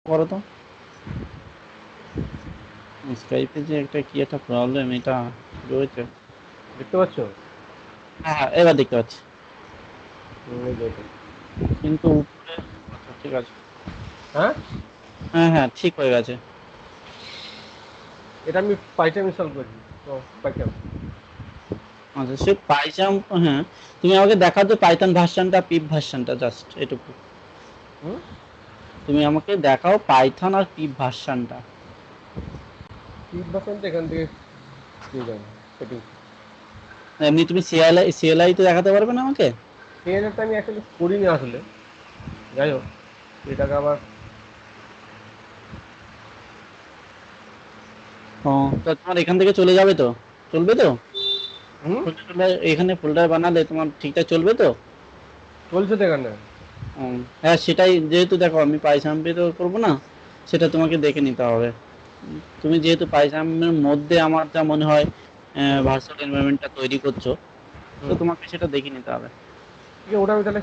করো তো। স্কাইপে যে একটা কি একটা প্রবলেম এটা রয়েছে। দেখতে পাচ্ছ? হ্যাঁ হ্যাঁ, এবার দেখতে পাচ্ছি। এই যে এটা। কিন্তু উপরে আচ্ছা ঠিক আছে। হ্যাঁ, হ্যাঁ হ্যাঁ, ঠিক হয়ে গেছে। এটা আমি পাইথন ইনস্টল করেছি, তো পাইথন। আচ্ছা সে পাইচাম। হ্যাঁ, তুমি আমাকে দেখাও যে পাইথন ভার্সনটা পিপ ভার্সনটা, জাস্ট এটুকু। হুম, তুমি আমাকে দেখাও পাইথন আর পিপ ভার্সনটা। পিক ভার্সনটা এখান থেকে পেয়ে যাবো সেটিংস। এমনি তুমি সিএলআই তো দেখাতে পারবে না আমাকে? সিএনএটা আমি অ্যাকচুয়ালি করিনি আসলে, যাই হোক এটাকে আবার। ও, তো তোমার এখান থেকে চলে যাবে তো? চলবে তো? হুম, ফোল্ডার এখানে ফোল্ডার বানালে তোমার ঠিকঠাক চলবে তো? চলছে তো এখানে। হ্যাঁ সেটাই, যেহেতু দেখো আমি পাইথান তো করবো না, সেটা তোমাকে দেখে নিতে হবে। তুমি যেহেতু পাইথনের মধ্যে আমার যা মনে হয় হুম, ভার্চুয়াল এনভায়রনমেন্টটা তৈরি করছো, তো হুম, তোমাকে সেটা দেখে নিতে হবে। ঠিক আছে, ওটা আমি তাহলে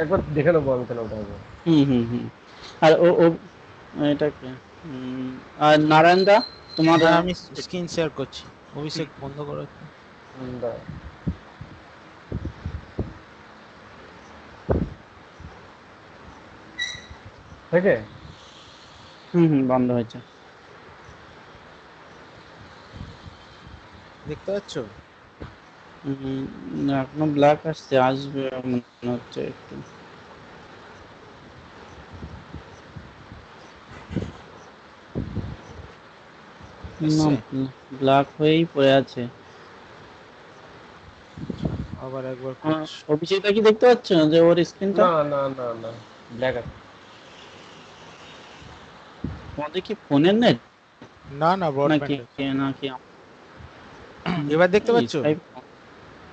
একবার দেখে নেবো আমি তাহলে ওটা একবার। হুম হুম হুম। আর ও ও এটাকে আর নারায়ণ দা, তোমার হ্যাঁ আমি স্ক্রিন শেয়ার করছি। হুম অভিষেক বন্ধ করো একটু। দাঁড়াও। হয়েছে? হুম হুম, বন্ধ হয়েছে। দেখতে পাচ্ছ? এখনো ব্ল্যাক আসছে, আসবে মনে হচ্ছে একটু। না, এসছে? ব্ল্যাক হয়েই পড়ে আছে। আবার একবার করছি। অভিষেকটা কি দেখতে পাচ্ছ যে ওর স্ক্রিনটা? না না না না, ব্ল্যাক আছে। তোমাদের কি ফোনের নেট না না, নাকি? ব্রডব্যান্ড আছে। নাকি এবার দেখতে পাচ্ছ? স্কাইপ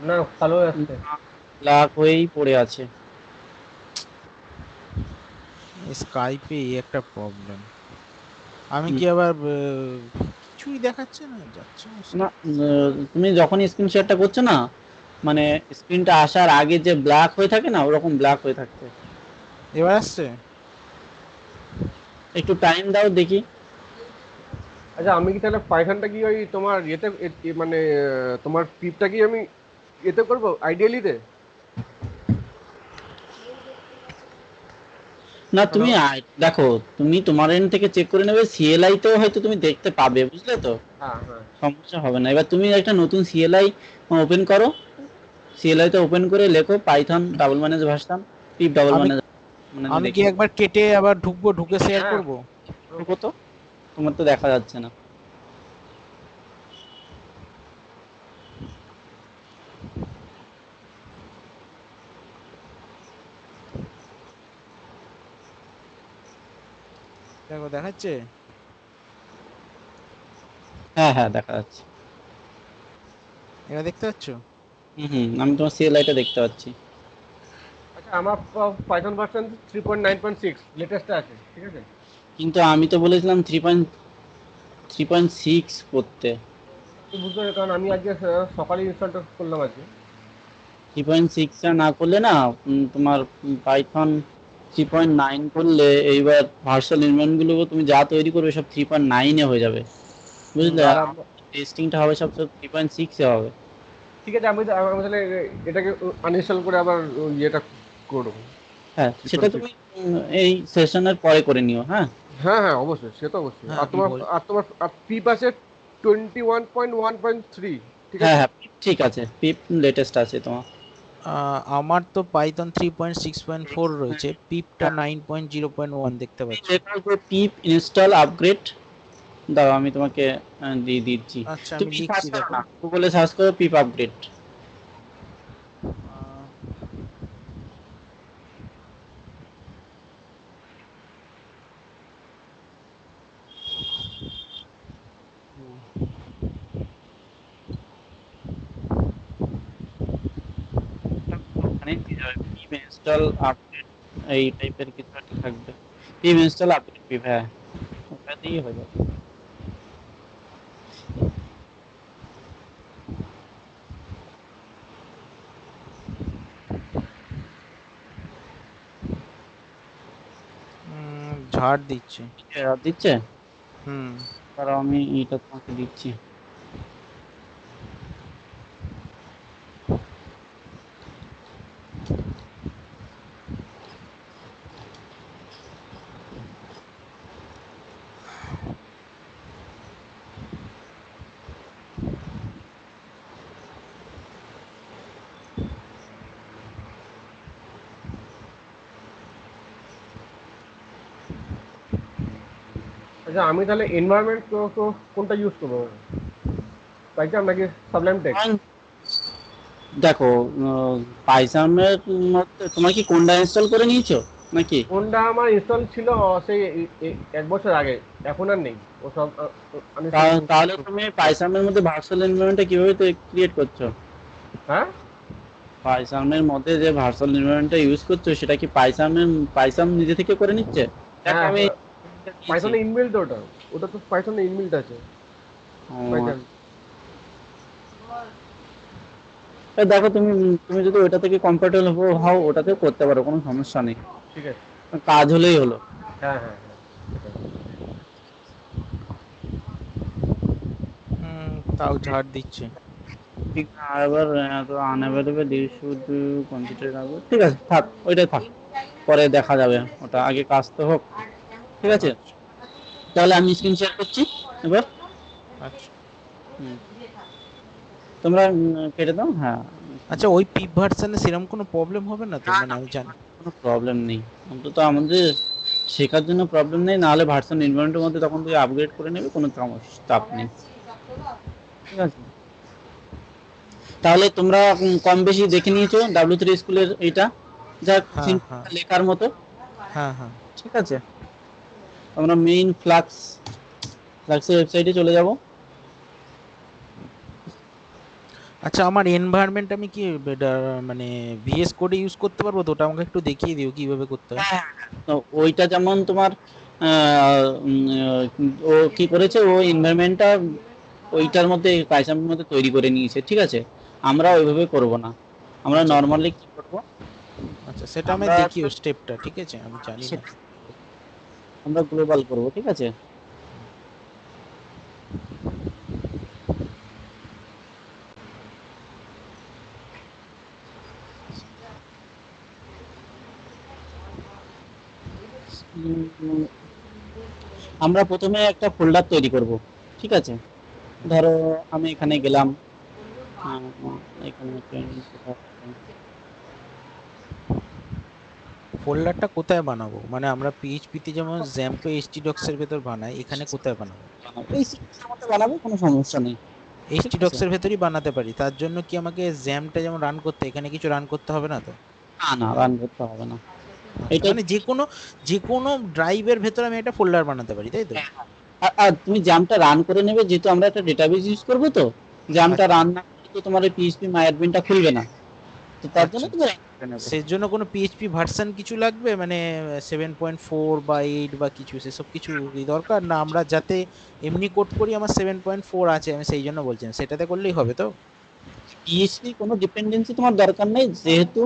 না, কালো হয়ে আসছে। ব্ল্যাক হয়েই পড়ে আছে। স্কাইপে এই একটা প্রবলেম। আমি হুম, কি আবার কিছুই দেখাচ্ছে না, যাচ্ছে না, বসে। তুমি যখন স্ক্রিন শেয়ারটা করছো না, মানে স্ক্রিনটা আসার আগে যে ব্ল্যাক হয়ে থাকে না, ওরকম ব্ল্যাক হয়ে থাকছে। এবার আসছে? একটু টাইম দাও দেখি। আচ্ছা, আমি কি তাহলে পাইথনটা কি ওই তোমার ইয়েতে মানে তোমার পিপটা কি আমি এতে করবো আইডিয়ালিতে? না হ্যালো। তুমি দেখো, তুমি তোমার এন্ড থেকে চেক করে নেবে, সিএলআই তেও হয়তো তুমি দেখতে পাবে, বুঝলে তো? হ্যাঁ হ্যাঁ। সমস্যা হবে না। এবার তুমি একটা নতুন সিএলআই ওপেন করো। সিএলআই তে ওপেন করে লেখো Python double manage version, pip double আমি ম্যানেজ মানে আমি কি লেখো। একবার কেটে আবার ঢুকবো, ঢুকে শেয়ার হ্যাঁ, করব? ঢুকো তো, তোমার তো দেখা যাচ্ছে না। দেখো দেখাচ্ছে। হ্যাঁ হ্যাঁ, দেখা যাচ্ছে। এবার দেখতে পাচ্ছ? হুম হুম, আমি তোমার সিএলআইটা দেখতে পাচ্ছি। আচ্ছা, আমার পাইথন ভার্সন 3.9.6 লেটেস্টে আছে, ঠিক আছে। কিন্তু আমি তো বলেছিলাম 3.6 করতে। তুই বুঝতে পারছি, কারণ আমি আজকে সকালে ইনস্টলটা করলাম আজকে। 3.6 না করলে না, তোমার পাইথন 3.9 করলে এইবার ভার্চুয়াল এনভায়রনমেন্ট গুলো তুমি যা তৈরি করবে সব 3.9 এ হয়ে যাবে, বুঝলে? আর আর টেস্টিংটা হবে সব সব 3.6 এ হবে। ঠিক আছে, আমি তাহলে এটাকে আনইনস্টল করে আবার ইয়েটা করবো। হ্যাঁ, সেটা 3.6। তুমি এই সেশনের পরে করে নিও, হ্যাঁ। হ্যাঁ হ্যাঁ, অবশ্যই, সে তো অবশ্যই। হ্যাঁ আর আমি তোমার বল। আর তোমার আর পিপ আছে 21.1.3, ঠিক হ্যাঁ আছে। হ্যাঁ, পিপ ঠিক আছে, পিপ লেটেস্ট আছে তোমার। আমার তো পাইথন 3.6.4 রয়েছে, পিপটা হ্যাঁ, 9.0.1 দেখতে তুমি পাচ্ছি। লেখো যে পিপ ইনস্টল আপগ্রেড। দাও আমি তোমাকে দিয়ে দিচ্ছি। আচ্ছা আমি তুমি সার্চ লিখছি, করো দেখো। না, গুগলে সার্চ করো পিপ আপগ্রেড। আহ, ওখানে দিয়ে যাবে পিপ ইনস্টল আপগ্রেড, এই টাইপের কিছু একটা থাকবে। পিপ ইনস্টল আপগ্রেড পিপ, হ্যাঁ, ওটা দিয়েই হয়ে যাবে। ঝাড় দিচ্ছে। এরর দিচ্ছে? হুম। দাঁড়াও আমি এটা তোমাকে দিচ্ছি। আচ্ছা আমি তাহলে এনভায়রনমেন্ট কোনটা ইউজ করবো, পাইথন নাকি সাবলাইম টেক্সট? দেখো পাইথনের মধ্যে তোমার কি কোনটা ইনস্টল করে নিয়েছো নাকি? কোনটা আমার ইনস্টল ছিল সেই 1 বছর আগে, এখন আর নেই ও সব। আমি তাহলে তুমি পাইথনের মধ্যে ভার্চুয়াল এনভায়রনমেন্টটা কিভাবে ক্রিয়েট করছো? হ্যাঁ পাইথনের মধ্যে যে ভার্চুয়াল এনভায়রনমেন্টটা ইউজ করছো সেটা কি পাইথন নিজে থেকে করে নিচ্ছে? দেখো হ্যাঁ আমি দিয়েছি। পাইথনে ইনবিল্ট ওটা, ওটা তো পাইথনে ইনবিল্ট আছে ও, পাইথন। দেখো তুমি তুমি যদি ওটা থেকে কমফোর্টেবল হও ওটাতে করতে পারো, কোনো সমস্যা নেই, ঠিক আছে। কাজ হলেই হলো। হ্যাঁ হ্যাঁ হ্যাঁ সেটাই। তাও ঝাড় দিচ্ছে। ঠিক আবার তো আনঅ্যাভেলেবল শুড কনসিডার হবে, ঠিক আছে থাক, ওইটাই থাক, পরে দেখা যাবে, ওটা আগে কাজ তো হোক। ঠিক আছে, আচ্ছা তাহলে আমি স্ক্রিন শেয়ার করছি এবার। আচ্ছা হুম, তোমরা কেটে দাও, হ্যাঁ। আচ্ছা। ওই পিপ ভার্সনে সেরকম কোনো প্রবলেম হবে না তো? না মানে না, আমি জানি। কোনো প্রবলেম নেই, অন্তত আমাদের শেখার জন্য প্রবলেম নেই, নাহলে ভার্সন ইনভার্মেন্টের মধ্যে তখন তুই আপগ্রেড করে নেবে, কোনো চাপ নেই। ঠিক আছে, তাহলে তোমরা কম বেশি দেখে নিয়েছো W3 স্কুলের এইটা, যা হ্যাঁ হ্যাঁ লেখার মতো। হ্যাঁ হ্যাঁ। ঠিক আছে, আমরা মেইন ফ্লাক্সের ওয়েবসাইটে চলে যাব। আচ্ছা আমার এনভায়রনমেন্ট আমি কি মানে ভিএস কোডে ইউজ করতে পারবো তো? ওটা আমাকে একটু দেখিয়ে দিও কিভাবে করতে হয়। হ্যাঁ, তো ওইটা যেমন তোমার ও কি করেছে, ও এনভায়রনমেন্টটা ওইটার মধ্যে পাইথনের মধ্যে তৈরি করে নিয়েছে। ঠিক আছে, আমরা ওইভাবে করব না, আমরা আচ্ছা নর্মালি কি করব, আচ্ছা, সেটা আমি আমরা দেখিও স্টেপটা। ঠিক আছে, আমি জানি না। আমরা গ্লোবাল করব। ঠিক আছে, উম, আমরা প্রথমে একটা ফোল্ডার তৈরি করব। ঠিক আছে, ধরো আমি এখানে গেলাম, এখানে ফোল্ডারটা কোথায় বানাবো? মানে আমরা পিএইচপি তে যেমন জ্যাম্পে এইচটিডক্স এর ভেতর বানাই, এখানে কোথায় বানাবো? এই সিস্টেমের মধ্যে বানাবো, কোনো সমস্যা নেই। ঠিক আছে, এইচটিডক্স এর ভেতরই বানাতে পারি? তার জন্য কি আমাকে জ্যামটা যেমন রান করতে, এখানে কিছু রান করতে হবে না তো? না না, রান করতে হবে না। আচ্ছা, এটা মানে যে কোনো ড্রাইভের ভেতর আমি একটা ফোল্ডার বানাতে পারি, তাই তো? আর তুমি জামটা রান করে নেবে, যেহেতু আমরা একটা ডেটাবেস ইউজ করবো, তো জামটা আচ্ছা রান না করলে তো তোমার এই পিএইচপি মাই অ্যাডমিনটা খুলবে না, তো তার জন্য আচ্ছা তুমি আচ্ছা। রান করে নেবে। সের জন্য কোনো পিএইচপি ভার্সন কিছু লাগবে, মানে 7.4 বা 8 বা কিছু সেসব কিছু কি দরকার? না আমরা যাতে এমনি কোড করি, আমার 7.4 আছে, আমি সেই জন্য বলছিলাম সেটাতে করলেই হবে তো? পিএইচপি কোনো ডিপেন্ডেন্সি তোমার দরকার নেই, যেহেতু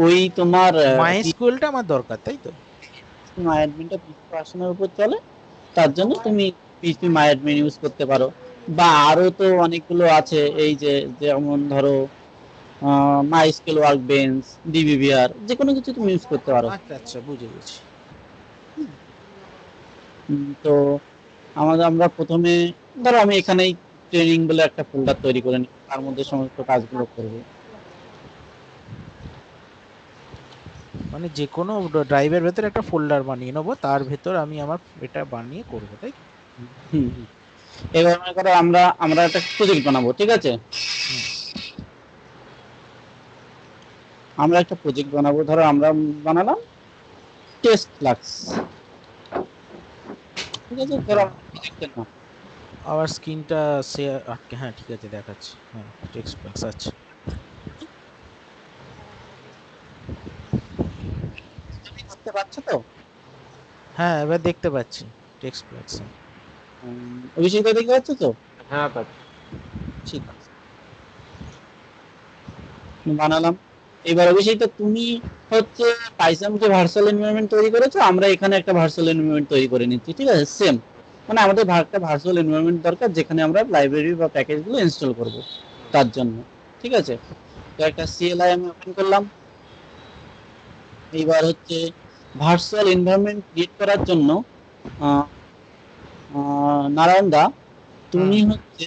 ওই তোমার মাইএসকিউএলটা আমার দরকার, তাই তো? পিএইচপি মাই অ্যাডমিনটা পিএইচপি ভার্সনের উপর চলে, তার জন্য তুমি পিএইচপি মাই অ্যাডমিন ইউজ করতে পারো, বা আরো তো অনেকগুলো আছে, এই যে যেমন ধরো মাইস্কেল ওয়ার্কবেঞ্চ, ডিবিভিআর, যে কোনো কিছু তুমি ইউজ করতে পারো। আচ্ছা আচ্ছা, বুঝে গেছি। তো আমরা প্রথমে ধরো আমি এখানেই ট্রেনিং বলে একটা ফোল্ডার তৈরি করে নিই, তার মধ্যে সমস্ত কাজগুলো করব। মানে যে কোনো ড্রাইভের ভেতর একটা ফোল্ডার বানিয়ে নেবো, তার ভেতর আমি আমার এটা বানিয়ে করবো, তাই তো? হুম হুম। এবার মনে করো আমরা আমরা একটা প্রজেক্ট বানাবো। ঠিক আছে, হুম। আমরা একটা প্রজেক্ট বানাবো, ধরো আমরা বানালাম টেস্ট ফ্লাক্স। ঠিক আছে, ধরো দাঁড়াও, প্রজেক্টের নাম। আবার স্ক্রিনটা শেয়ার আটকে, হ্যাঁ ঠিক আছে দেখাচ্ছি, হ্যাঁ টেক্সট বক্স আছে। তুমি করতে পারছো তো? হ্যাঁ এবার দেখতে পাচ্ছি টেক্সট বক্স। অভিষেক দা দেখতে পাচ্ছ তো? হ্যাঁ পাচ্ছি। ঠিক আছে, বানালাম। এবার অবশ্যই তো তুমি হচ্ছে পাইথনকে ভার্চুয়াল এনভায়রনমেন্ট তৈরি করেছো, আমরা এখানে একটা ভার্চুয়াল এনভায়রনমেন্ট তৈরি করে নিচ্ছি, ঠিক আছে? সেম, মানে আমাদের একটা ভার্চুয়াল এনভায়রনমেন্ট দরকার যেখানে আমরা লাইব্রেরি বা প্যাকেজগুলো ইনস্টল করব হুম। তার জন্য, ঠিক আছে? তো একটা সিএলআই আমি ওপেন করলাম। এইবার হচ্ছে ভার্চুয়াল এনভায়রনমেন্ট ক্রিয়েট করার জন্য আহ, নারায়ণ দা, হুম তুমি হচ্ছে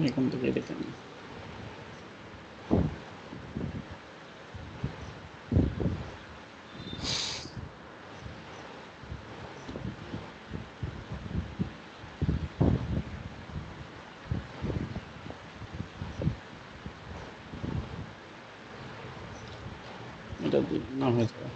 এখান থেকে দেখে নিই। এটা না হয়ে যাবে।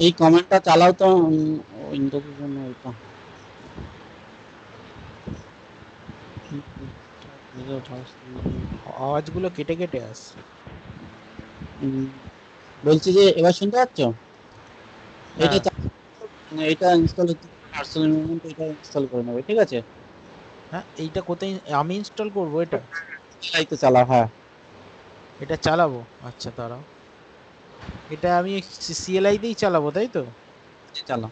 এই কমেন্টটা চালাও তো, উইন্ডোজের জন্য এটা আওয়াজগুলো কেটে কেটে আসছে। উম, বলছি যে এবার শুনতে পাচ্ছ? এটা হ্যাঁ এটা ইনস্টল হচ্ছে, ভার্চুয়াল এনভায়রনমেন্ট এটা ইনস্টল করে নেবে, ঠিক আছে? হ্যাঁ, এইটা কোথায় আমি ইনস্টল করব এটা? চালাইতে চালাও, হ্যাঁ। এটা চালাবো? আচ্ছা দাঁড়াও, এটা আমি সিএলআই দিয়েই চালাবো তাই তো? চালাও।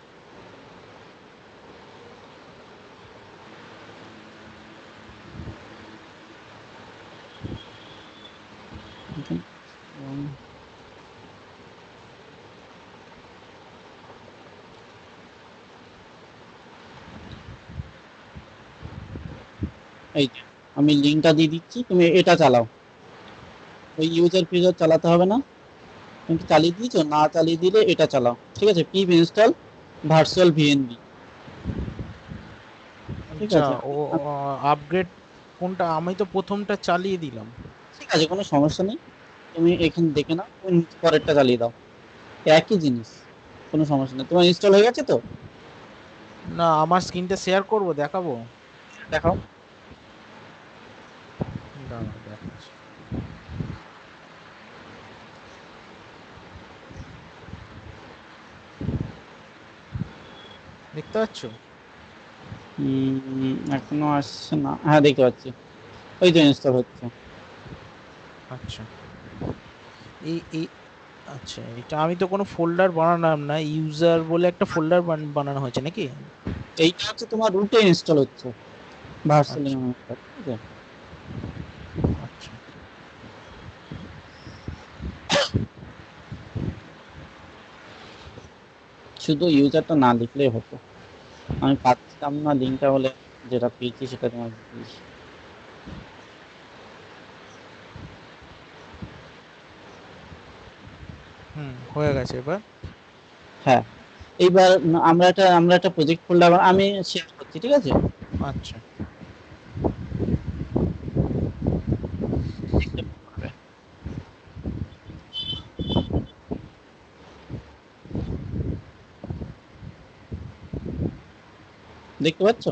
এই যে আমি লিঙ্কটা দিয়ে দিচ্ছি, তুমি এটা চালাও। ওই ইউজার ফিউজার চালাতে হবে না। তুমি কি চালিয়ে দিয়েছো? না চালিয়ে দিলে এটা চালাও, ঠিক আছে? পিপ ইনস্টল ভার্চুয়াল ভিএনভি, ঠিক আচ্ছা, আছে? ও আপগ্রেড কোনটা? আমি তো প্রথমটা চালিয়ে দিলাম। ঠিক আছে, কোনো সমস্যা নেই। তুমি এখানে দেখে নাও, তুমি পরেরটা চালিয়ে দাও, একই জিনিস, কোনো সমস্যা নেই। তোমার ইনস্টল হয়ে গেছে তো? না, আমার স্ক্রিনটা শেয়ার করব, দেখাবো? দেখাও। দাঁড়াও দেখাচ্ছি। দেখতে পাচ্ছ? এখনো আসছে না, হ্যাঁ দেখতে পাচ্ছি, ওই তো ইনস্টল হচ্ছে। আচ্ছা, এই এই আচ্ছা, এটা আমি তো কোনো ফোল্ডার বানালাম না, ইউজার বলে একটা ফোল্ডার বানানো হয়েছে নাকি? এইটা হচ্ছে তোমার রুটে ইনস্টল হচ্ছে ভার্চুয়াল আচ্ছা এনভায়রনমেন্টটা, ঠিক আছে? আচ্ছা। শুধু ইউজারটা না লিখলেই হতো, আমি পাচ্ছিলাম না লিঙ্কটা, বলে যেটা পেয়েছি সেটা তোমার দিয়েছি। হয়ে গেছে এবার। হ্যাঁ, এইবার আমরা একটা প্রজেক্ট ফোল্ডার আমি শেয়ার করছি, ঠিক আছে? আচ্ছা দেখতে পাবে। দেখতে পাচ্ছ?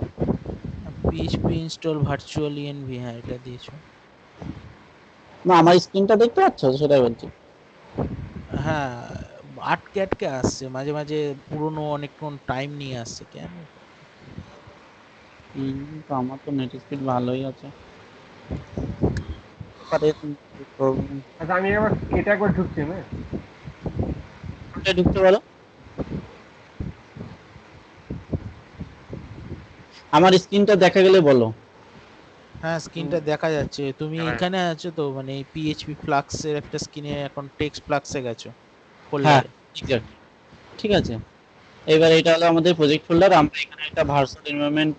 পিএইচপি ইনস্টল ভার্চুয়ালি এনভি, হ্যাঁ এটা দিয়েছো। না, আমার স্ক্রিনটা দেখতে পাচ্ছ? সেটাই বলছি। হ্যাঁ, আটকে আটকে আসছে, মাঝে মাঝে পুরনো অনেকক্ষণ টাইম নিয়ে আসছে কেন? তো আমার তো নেট স্পিড ভালোই আছে। আচ্ছা আমি একবার এটা একবার ঢুকছি, হ্যাঁ। কোনটা ঢুকতে পারো? আমার স্ক্রিনটা দেখা গেলে বলো। হ্যাঁ, স্ক্রিনটা দেখা যাচ্ছে। তুমি এখানে আছো তো, মানে পিএইচপি ফ্লাক্স এর একটা স্ক্রিনে এখন টেক্সট ফ্লাক্সে গেছো হ্যাঁ, ফোল্ডারে। এক্স্যাক্টলি। ঠিক আছে, এবার এটা হলো আমাদের প্রজেক্ট ফোল্ডার। আমরা এখানে একটা ভার্চুয়াল এনভায়রনমেন্ট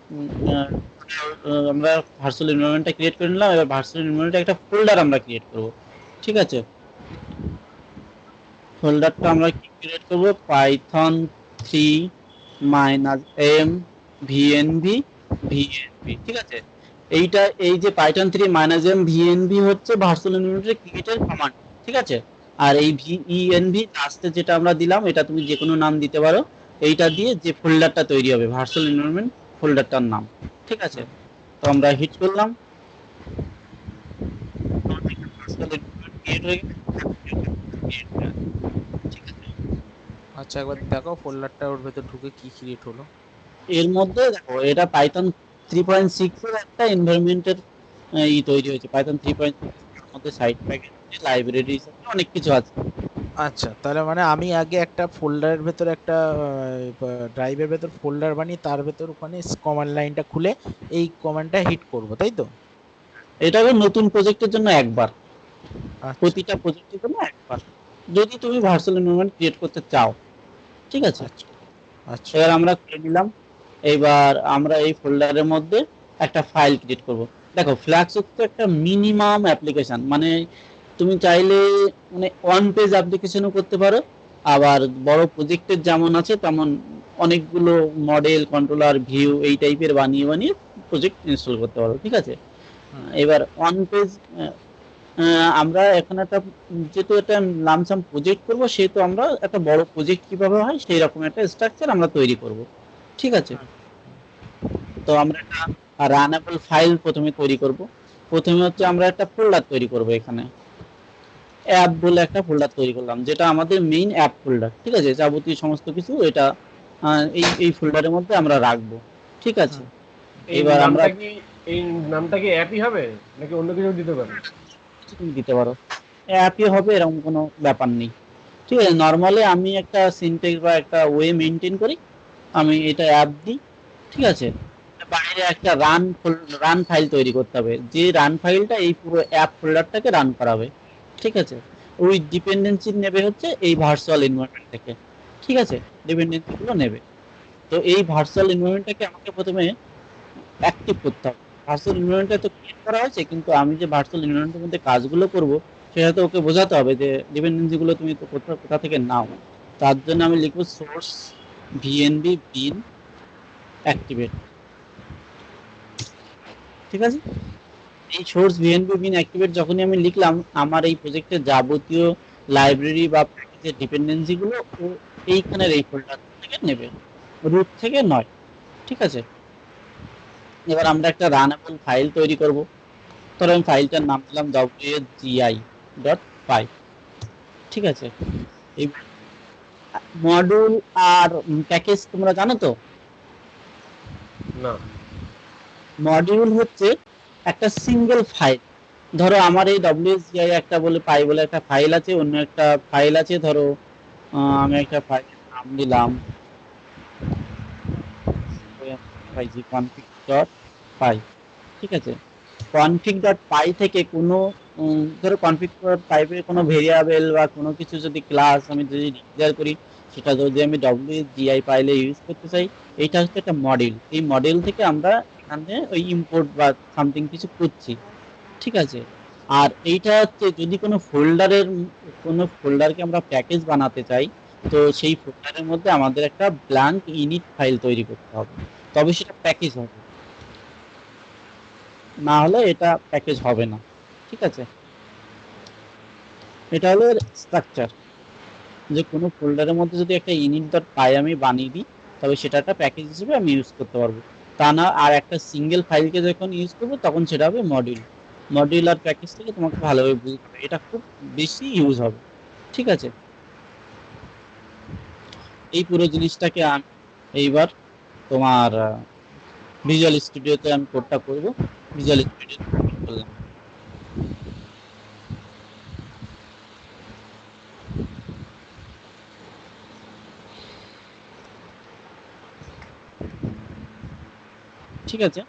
আমরা ভার্চুয়াল এনভায়রনমেন্টটা ক্রিয়েট করে নিলাম। এবার ভার্চুয়াল এনভায়রনমেন্টে একটা ফোল্ডার আমরা ক্রিয়েট করব। ঠিক আছে, ফোল্ডারটা আমরা কি ক্রিয়েট করব? Python 3 minus M VNV VNV. ঠিক আছে, এইটা এই যে পাইথন 3 মাইনাস এম ভিএনভি হচ্ছে ভার্চুয়াল এনভায়রনমেন্টের ক্রিয়েটের কমান্ড। ঠিক আছে, আর এই ভিএনভি লাস্টে যেটা আমরা দিলাম, এটা তুমি যে কোনো নাম দিতে পারো। এইটা দিয়ে যে ফোল্ডারটা তৈরি হবে ভার্চুয়াল এনভায়রনমেন্ট ফোল্ডারটার নাম। ঠিক আছে, তো আমরা হিট করলাম, ভার্চুয়াল এনভায়রনমেন্ট ক্রিয়েট হয়ে গেছে। ঠিক আছে, আচ্ছা, একবার দেখো ফোল্ডারটা, ওর ভেতর ঢুকে কি ক্রিয়েট হলো। এর মধ্যে দেখো এটা পাইথন 3.6 এর একটা এনভায়রনমেন্টের তৈরি হয়েছে। পাইথন 3.6 এর মধ্যে সাইড প্যাকেজ লাইব্রেরি অনেক কিছু আছে। আচ্ছা, তাহলে মানে আমি আগে একটা ফোল্ডারের ভেতর একটা ড্রাইভের ভেতর ফোল্ডার বানিয়ে তার ভেতর ওখানে কমান্ড লাইনটা খুলে এই কমান্ডটা হিট করব, তাই তো? এটা হলো নতুন প্রজেক্টের জন্য একবার, আচ্ছা প্রতিটা প্রজেক্টের জন্য একবার, যদি তুমি ভার্চুয়াল এনভায়রনমেন্ট ক্রিয়েট করতে চাও। ঠিক আছে, আচ্ছা আচ্ছা। এবার আমরা করে নিলাম। এবার আমরা এই ফোল্ডারের মধ্যে একটা ফাইল ক্রিয়েট করব। দেখো ফ্ল্যাক্স হচ্ছে একটা মিনিমাম অ্যাপ্লিকেশন, মানে তুমি চাইলে মানে ওয়ান পেজ অ্যাপ্লিকেশনও করতে পারো, আবার বড় প্রজেক্টের যেমন আছে তেমন অনেকগুলো মডেল কন্ট্রোলার ভিউ এই টাইপের বানিয়ে বানিয়ে প্রজেক্ট ইনস্টল করতে পারো। ঠিক আছে, হুম এবার ওয়ান পেজ আমরা এখন একটা, যেহেতু একটা লামসাম প্রজেক্ট করব, সেহেতু আমরা একটা বড় প্রজেক্ট কিভাবে হয় সেই রকম একটা স্ট্রাকচার আমরা তৈরি করব। ঠিক আছে, হুম হুম। তো আমরা একটা রানেবল ফাইল প্রথমে তৈরি করব। প্রথমে হচ্ছে আমরা একটা ফোল্ডার তৈরি করব। এখানে অ্যাপ বলে একটা ফোল্ডার তৈরি করলাম, যেটা আমাদের মেইন অ্যাপ ফোল্ডার। ঠিক আছে, যাবতীয় সমস্ত কিছু এটা এই এই ফোল্ডারের মধ্যে আমরা রাখবো। ঠিক আছে, হুম। এই এবার আমরা নামটা কি এই নামটা কি অ্যাপই হবে নাকি অন্য কিছু দিতে পারো? কিছু তুমি দিতে পারো, অ্যাপই হবে এরকম কোনো ব্যাপার নেই। ঠিক আছে, নর্মালি আমি একটা সিনট্যাক্স বা একটা ওয়ে মেনটেন করি, আমি এটা অ্যাপ দিই। ঠিক আছে, বাইরে একটা রান ফাইল তৈরি করতে হবে, যে রান ফাইলটা এই পুরো অ্যাপ ফোল্ডারটাকে রান করাবে। ঠিক আছে, ওই ডিপেন্ডেন্সি নেবে হচ্ছে এই ভার্চুয়াল এনভায়রনমেন্ট থেকে। ঠিক আছে, ডিপেন্ডেন্সি গুলো নেবে। তো এই ভার্চুয়াল এনভায়রনমেন্টটাকে আমাকে প্রথমে অ্যাক্টিভ করতে হবে। ভার্চুয়াল এনভায়রনমেন্টটা তো ক্রিয়েট করা হয়েছে, কিন্তু আমি যে ভার্চুয়াল এনভায়রনমেন্টের মধ্যে কাজগুলো করব, সেটা তো ওকে বোঝাতে হবে যে ডিপেন্ডেন্সি গুলো তুমি তো কোথা কোথা থেকে নাও। তার জন্য আমি লিখবো সোর্স ভিএনবি বিন অ্যাক্টিভেট। ঠিক আছে, এই সোর্স ভিএনবি বিন অ্যাক্টিভেট যখনই আমি লিখলাম, আমার এই প্রজেক্টের যাবতীয় লাইব্রেরি বা প্যাকেজের ডিপেন্ডেন্সি গুলো ও এইখানের এই ফোল্ডার থেকে নেবে, রুট থেকে নয়। ঠিক আছে, এবার আমরা একটা রানেবল ফাইল তৈরি করব। ধরো আমি ফাইলটার নাম দিলাম wgi.py। ঠিক আছে, এই মডিউল আর প্যাকেজ তোমরা জানো তো? না। মডিউল হচ্ছে একটা সিঙ্গেল ফাইল। ধরো আমার এই wgi একটা বলে পাই বলে একটা ফাইল আছে, অন্য একটা ফাইল আছে। ধরো আমি একটা ফাইলের নাম দিলাম config.py। ঠিক আছে, config.py থেকে কোনো ধরো config.py কোনো ভেরিয়েবল বা কোনো কিছু যদি ক্লাস আমি যদি ডিক্লেয়ার করি, সেটা যদি আমি wgi ফাইলে ইউজ করতে চাই, এইটা হচ্ছে একটা মডেল। এই মডেল থেকে আমরা এখানে ওই ইম্পোর্ট বা সামথিং কিছু করছি। ঠিক আছে, আর এইটা হচ্ছে যদি কোনো ফোল্ডারকে আমরা প্যাকেজ বানাতে চাই, তো সেই ফোল্ডারের মধ্যে আমাদের একটা ব্ল্যাঙ্ক ইনিট ফাইল তৈরি করতে হবে, তবে সেটা প্যাকেজ হবে, না হলে এটা প্যাকেজ হবে না। ঠিক আছে, এটা হলো স্ট্রাকচার, যে কোনো ফোল্ডারের মধ্যে যদি একটা init.py আমি বানিয়ে দিই, তবে সেটা একটা প্যাকেজ হিসেবে আমি ইউজ করতে পারবো। তা না, আর একটা সিঙ্গেল ফাইলকে যখন ইউজ করবো তখন সেটা হবে মডিউল। মডিউল আর প্যাকেজ থেকে তোমাকে ভালোভাবে বুঝতে হবে, এটা খুব বেশি ইউজ হবে। ঠিক আছে, এই পুরো জিনিসটাকে আমি এইবার তোমার ভিজুয়াল স্টুডিওতে আমি কোডটা করব। ভিজুয়াল স্টুডিওতে করলাম। ঠিক আছে,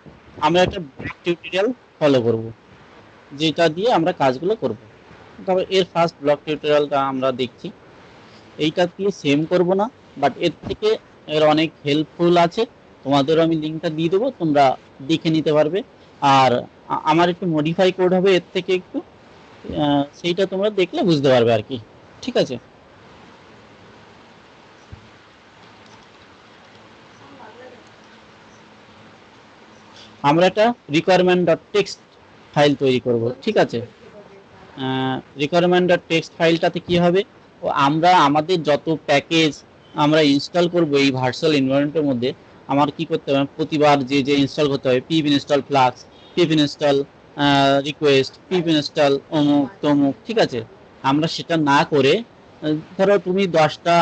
আমরা একটা ব্লক টিউটোরিয়াল ফলো করব, যেটা দিয়ে আমরা কাজগুলো করব। তবে এর ফার্স্ট ব্লক টিউটোরিয়ালটা আমরা দেখছি। এইটা দিয়ে সেম করব না, বাট এর থেকে এর অনেক হেল্পফুল আছে। তোমাদেরও আমি লিঙ্কটা দিয়ে দেবো, তোমরা দেখে নিতে পারবে। আর আমার একটু মডিফাই কোড হবে এর থেকে একটু, সেইটা তোমরা দেখলে বুঝতে পারবে আর কি। ঠিক আছে, আমরা একটা রিকোয়ারমেন্ট ডট টেক্সট ফাইল তৈরি করব। ঠিক আছে, রিকোয়ারমেন্ট ডট টেক্সট ফাইলটাতে কি হবে, ও আমরা আমাদের যত প্যাকেজ আমরা ইনস্টল করব এই ভার্চুয়াল এনভায়রনমেন্টের মধ্যে, আমার কি করতে হবে, প্রতিবার যে যে ইনস্টল করতে হবে, pip install Flask, pip install request, pip install অমুক তমুক। ঠিক আছে, আমরা সেটা না করে ধরো তুমি 10টা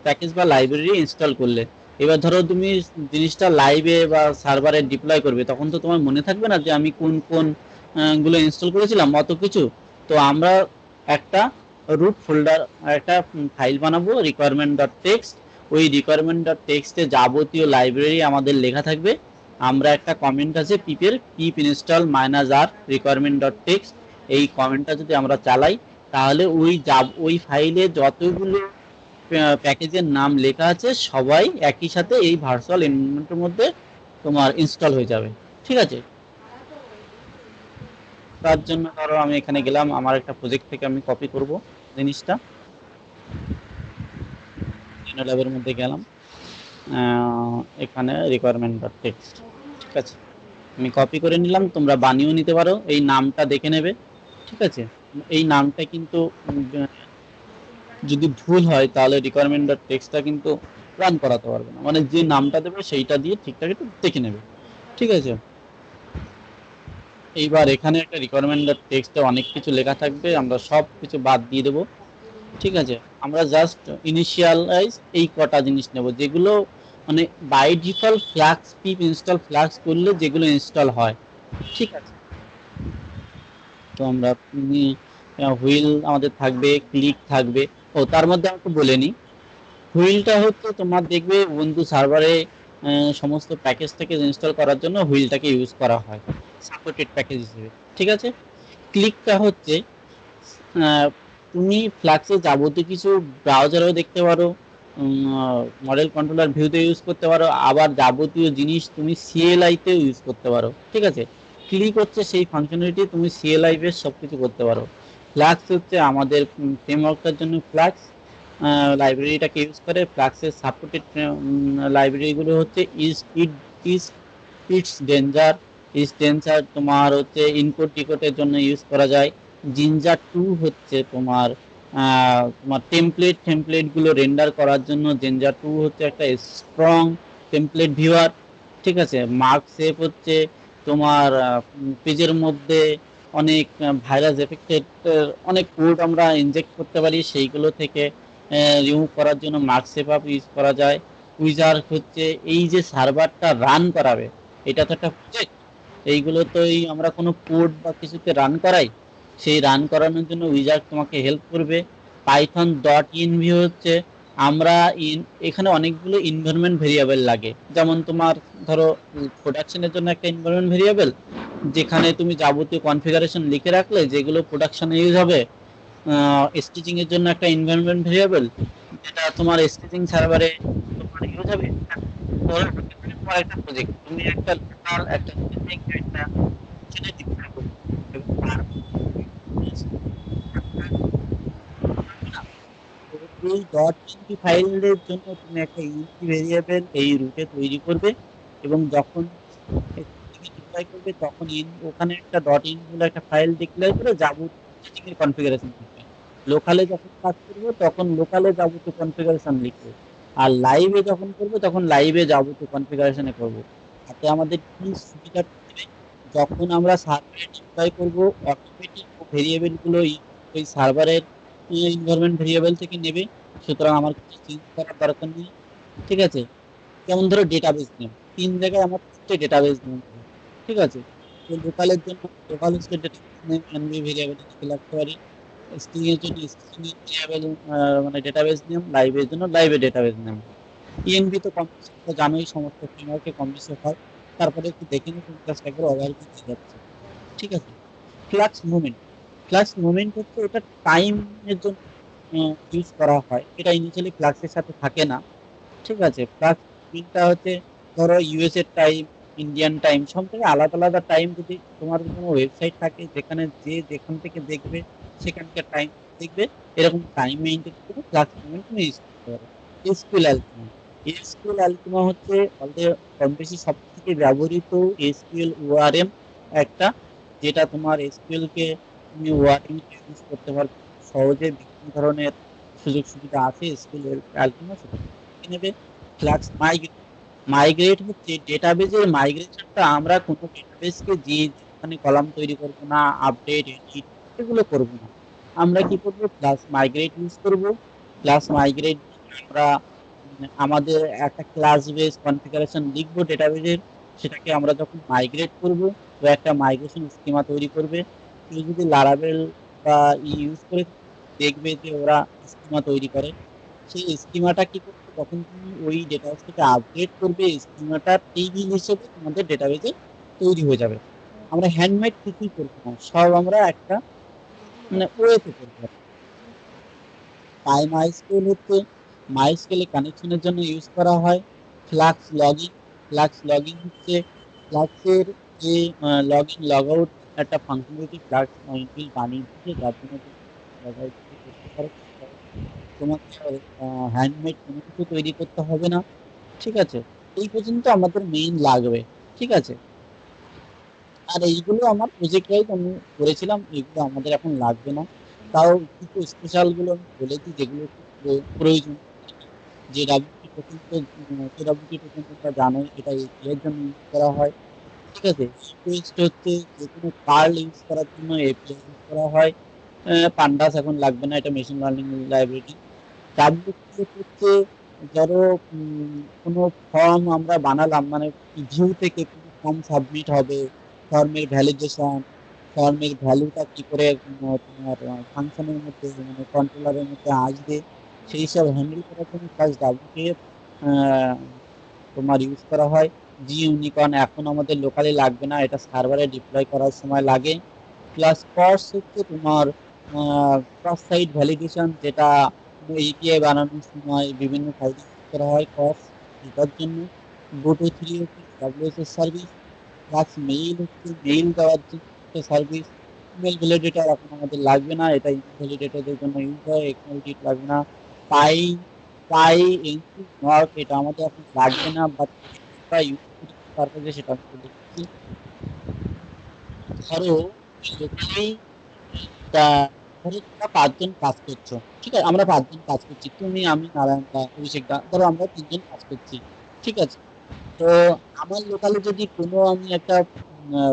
প্যাকেজ বা লাইব্রেরি ইনস্টল করলে, এবার ধরো তুমি জিনিসটা লাইভে বা সার্ভারে ডিপ্লয় করবে, তখন তো তোমার মনে থাকবে না যে আমি কোন কোন গুলো ইনস্টল করেছিলাম অত কিছু। তো আমরা একটা রুট ফোল্ডার, একটা ফাইল বানাবো রিকোয়ারমেন্ট ডট টেক্সট। ওই রিকোয়ারমেন্ট ডট টেক্সটে যাবতীয় লাইব্রেরি আমাদের লেখা থাকবে। আমরা একটা কমেন্ট আছে পিপের, পিপ ইনস্টল মাইনাস আর রিকোয়ারমেন্ট ডট টেক্সট, এই কমেন্টটা যদি আমরা চালাই, তাহলে ওই ফাইলে যতগুলো প্যাকেজের নাম লেখা আছে সবাই একই সাথে এই ভার্চুয়াল এনভায়রনমেন্টের মধ্যে তোমার ইনস্টল হয়ে যাবে। ঠিক আছে, তার জন্য ধরো আমি এখানে গেলাম, আমার একটা প্রজেক্ট থেকে আমি কপি করব জিনিসটা, ল্যাবের মধ্যে গেলাম, এখানে রিকোয়ারমেন্ট ডট টেক্সট। ঠিক আছে, আমি কপি করে নিলাম, তোমরা বানিয়েও নিতে পারো, এই নামটা দেখে নেবে। ঠিক আছে, এই নামটা কিন্তু যদি ভুল হয় তাহলে রিকোয়ারমেন্ট ডট টেক্সটটা কিন্তু রান করাতে পারবে না, মানে যে নামটা দেবে সেইটা দিয়ে ঠিকঠাক একটু দেখে নেবে। ঠিক আছে, এইবার এখানে একটা রিকোয়ারমেন্ট ডট টেক্সটে অনেক কিছু লেখা থাকবে, আমরা সব কিছু বাদ দিয়ে দেবো। ঠিক আছে, আমরা জাস্ট ইনিশিয়ালাইজ এই কটা জিনিস নেব যেগুলো মানে by default Flask, pip install Flask করলে যেগুলো ইনস্টল হয়। ঠিক আছে, তো আমরা হুইল আমাদের থাকবে, ক্লিক থাকবে। ও তার মধ্যে আমাকে বলে নিই, হুইলটা হচ্ছে তোমার দেখবে বন্ধু সার্ভারে সমস্ত প্যাকেজ থেকে ইনস্টল করার জন্য হুইলটাকে ইউজ করা হয় সাপোর্টেড প্যাকেজ হিসেবে। ঠিক আছে, ক্লিকটা হচ্ছে তুমি ফ্লাক্সে যাবতীয় কিছু ব্রাউজারেও দেখতে পারো, মডেল কন্ট্রোলার ভিউতে ইউজ করতে পারো, আবার যাবতীয় জিনিস তুমি সিএলআই তেও ইউজ করতে পারো। ঠিক আছে, ক্লিক হচ্ছে সেই ফাংশনালিটি তুমি সিএলআই বেস সব কিছু করতে পারো। ফ্লাক্স হচ্ছে আমাদের ফ্রেমওয়ার্কটার জন্য ফ্লাক্স লাইব্রেরিটাকে ইউজ করে। ফ্লাক্সের সাপোর্টেড লাইব্রেরিগুলো হচ্ছে is it's danger, it's danger তোমার হচ্ছে ইনপুট ডিকোডের জন্য ইউজ করা যায়। জিঞ্জার 2 হচ্ছে তোমার তোমার টেমপ্লেট গুলো রেন্ডার করার জন্য জিঞ্জার 2 হচ্ছে একটা স্ট্রং টেমপ্লেট ভিউয়ার। ঠিক আছে, মার্ক সেভ হচ্ছে তোমার পেজের মধ্যে অনেক ভাইরাস এফেক্টেড অনেক কোড আমরা ইনজেক্ট করতে পারি, সেইগুলো থেকে রিমুভ করার জন্য মার্ক সেভ আপ ইউজ করা যায়। উইজার হচ্ছে এই যে সার্ভারটা রান করাবে, এটা তো একটা প্রজেক্ট, এইগুলো তো এই আমরা কোনো কোড বা কিছুতে রান করাই, সেই রান করানোর জন্য উইজার তোমাকে হেল্প করবে। পাইথন ডট ইনভি হচ্ছে আমরা এখানে অনেকগুলো এনভায়রনমেন্ট ভেরিয়েবল লাগে, যেমন তোমার ধরো প্রোডাকশনের জন্য একটা এনভায়রনমেন্ট ভেরিয়েবল, যেখানে তুমি যাবতীয় কনফিগারেশন লিখে রাখলে যেগুলো প্রোডাকশনে ইউজ হবে। স্টিচিং এর জন্য একটা এনভায়রনমেন্ট ভেরিয়েবল, যেটা তোমার স্টিচিং সার্ভারে তোমার ইউজ হবে। ধরো তোমার একটা প্রজেক্ট, তুমি একটা লোকাল একটা স্টিচিং একটা কিচেনে ডিপ্লয় করবে, এবং তার তো এই ডট ইনভি ফাইলের জন্য তুমি একটা ইউনিটি ভেরিয়েবল এই রুটে তৈরি করবে, এবং যখন তুমি ডিপ্লয় করবে তখন ওখানে একটা ডট ইন বলে একটা ফাইল ডিক্লেয়ার করে যাবতীয় এর কনফিগারেশন লিখবে। লোকালে যখন কাজ করবে তখন লোকালে যাবতীয় কনফিগারেশন লিখবে, আর লাইভে যখন করবে তখন লাইভে যাবতীয় কনফিগারেশনে করব। তাতে আমাদের কি সুবিধা হবে, যখন আমরা সার্ভারে ডিপ্লয় করব অটোমেটিক ভেরিয়েবল গুলো ওই সার্ভারের এনভায়রনমেন্ট ভেরিয়েবল থেকে নেবে, সুতরাং আমার কিছু চেঞ্জ করার দরকার নেই। ঠিক আছে, যেমন ধরো ডেটাবেস নেম, 3 জায়গায় আমার 3টে ডেটাবেস নেম, ঠিক আছে। তো লোকালের জন্য লোকাল হোস্টের ডেটাবেস নেম এনভি ভেরিয়েবল লিখে রাখতে পারি, স্ট্রিং এর জন্য স্ট্রিং এর ভেরিয়েবল মানে ডেটাবেস নেম, লাইভের জন্য লাইভের ডেটাবেস নেম। ইএনভি তো কম বেশি তোমরা জানোই, সমস্ত ফ্রেমওয়ার্কে কম বেশি হয়। তারপরে একটু দেখে নিই, তুমি জাস্ট একবার ওভারভিউ দিয়ে যাচ্ছে, ঠিক আছে। ফ্লাক্স মুভমেন্ট, ফ্লাক্স মুভমেন্ট হচ্ছে এটা টাইমের জন্য ইউজ করা হয়, এটা ইনিশিয়ালি ফ্লাক্সের সাথে থাকে না, ঠিক আছে। প্লাস তিনটা হচ্ছে ধরো ইউএস এর টাইম, ইন্ডিয়ান টাইম, সব থেকে আলাদা আলাদা টাইম। যদি তোমার কোনো ওয়েবসাইট থাকে যেখানে যে যেখান থেকে দেখবে সেখানকার টাইম দেখবে, এরকম টাইম মেইনটেইন করে প্লাস পেমেন্ট তুমি ইউজ করতে পারো। এসকিউএল অ্যালকিমা, এসকিউএল অ্যালকিমা হচ্ছে কম বেশি সব থেকে ব্যবহৃত এসকিউএল ওআরএম একটা, যেটা তোমার এসকিউএল কে তুমি ওআরএম ইউজ করতে পারবে সহজে। বিভিন্ন ধরনের সুযোগ সুবিধা আছে এসকিউএল অ্যালকিমা, সেটা নেবে। ফ্লাক্স মাইগ্রেট, মাইগ্রেট হচ্ছে ডেটাবেজের মাইগ্রেশনটা। আমরা কোনো ডেটাবেসকে যে যেখানে কলাম তৈরি করব না, আপডেট এডিট এগুলো করব না, আমরা কি করব, প্লাস মাইগ্রেট ইউজ করব। প্লাস মাইগ্রেট আমরা আমাদের একটা ক্লাস বেস কনফিগারেশন লিখবো ডেটাবেজের, সেটাকে আমরা যখন মাইগ্রেট করব, তো একটা মাইগ্রেশন স্কিমা তৈরি করবে। কেউ যদি লারাভেল বা ইউজ করে দেখবে যে ওরা স্কিমা তৈরি করে, সেই স্কিমাটা কি করবে, যখন তুমি ওই ডেটাবেসটাকে আপডেট করবে, স্কিমাটা টেবিল হিসেবে তোমাদের ডেটাবেসে তৈরি হয়ে যাবে। আমরা হ্যান্ডমেড কিছুই করবো না, সব আমরা একটা মানে ওয়েতে করবো। তাই মাইস্কেল হচ্ছে মাইস্কেলে কানেকশনের জন্য ইউজ করা হয়। ফ্লাক্স লগইন, ফ্লাক্স লগইন হচ্ছে ফ্লাক্সের যে লগ ইন লগ আউট একটা ফাংশনালিটি ফ্লাক্স বানিয়ে দিচ্ছে, যার জন্য তুমি লগ আউট করতে পারো। তোমাকে হ্যান্ডমেড কোনো কিছু তৈরি করতে হবে না, ঠিক আছে। এই পর্যন্ত আমাদের মেইন লাগবে, ঠিক আছে। আর এইগুলো আমার প্রজেক্ট ওয়াইজ আমি করেছিলাম, এগুলো আমাদের এখন লাগবে না। তাও কিছু স্পেশাল গুলো আমি বলেছি যেগুলো খুব প্রয়োজন। যে ডাব্লিউটি টোকেন তো যে ডাব্লিউটি টোকেন তোমরা জানোই, এটা এপিআই এর জন্য ইউজ করা হয়, ঠিক আছে। রিকোয়েস্ট হচ্ছে যে কোনো কার্ল ইউজ করার জন্য এপিআই ইউজ করা হয়। পান্ডাস এখন লাগবে না, এটা মেশিন লার্নিং লাইব্রেরি। ডাব্লিউপিএস হচ্ছে ধরো কোনো ফর্ম আমরা বানালাম, মানে ভিউ থেকে কোনো ফর্ম সাবমিট হবে, ফর্মের ভ্যালিডেশন, ফর্মের ভ্যালুটা কি করে তোমার ফাংশনের মধ্যে মানে কন্ট্রোলারের মধ্যে আসবে, সেই সব হ্যান্ডেল করার জন্য ফার্স্ট ডাব্লিউপিএস তোমার ইউজ করা হয়। জি ইউনিকর্ন এখন আমাদের লোকালি লাগবে না, এটা সার্ভারে ডিপ্লয় করার সময় লাগে। প্লাস কস্ট হচ্ছে তোমার ক্রস সাইট ভ্যালিডেশন, যেটা এপিআই বানানোর সময় বিভিন্ন সাইট ইউজ করা হয় কস্ট এটার জন্য। গোটো থ্রি হচ্ছে ডাব্লিউএস এর সার্ভিস। প্লাস মেইল হচ্ছে মেইল দেওয়ার জন্য সার্ভিস। ইমেল ভ্যালিডেটর এখন আমাদের লাগবে না, এটা ইমেল ভ্যালিডেটরদের জন্য ইউজ হয়, এক্সএমএল ডিট লাগবে না। পাই পাই এনসি নট এটা আমাদের এখন লাগবে না, বাট ইউজ করি পারপোজে সেটা আমি বলে দিচ্ছি। ধরো লোকালি তা ধরো তোমরা 5 জন কাজ করছো, ঠিক আছে, আমরা 5 জন কাজ করছি, তুমি আমি নারায়ণ দা অভিষেক দা, ধরো আমরা 3 জন কাজ করছি, ঠিক আছে। তো আমার লোকালে যদি কোনো আমি একটা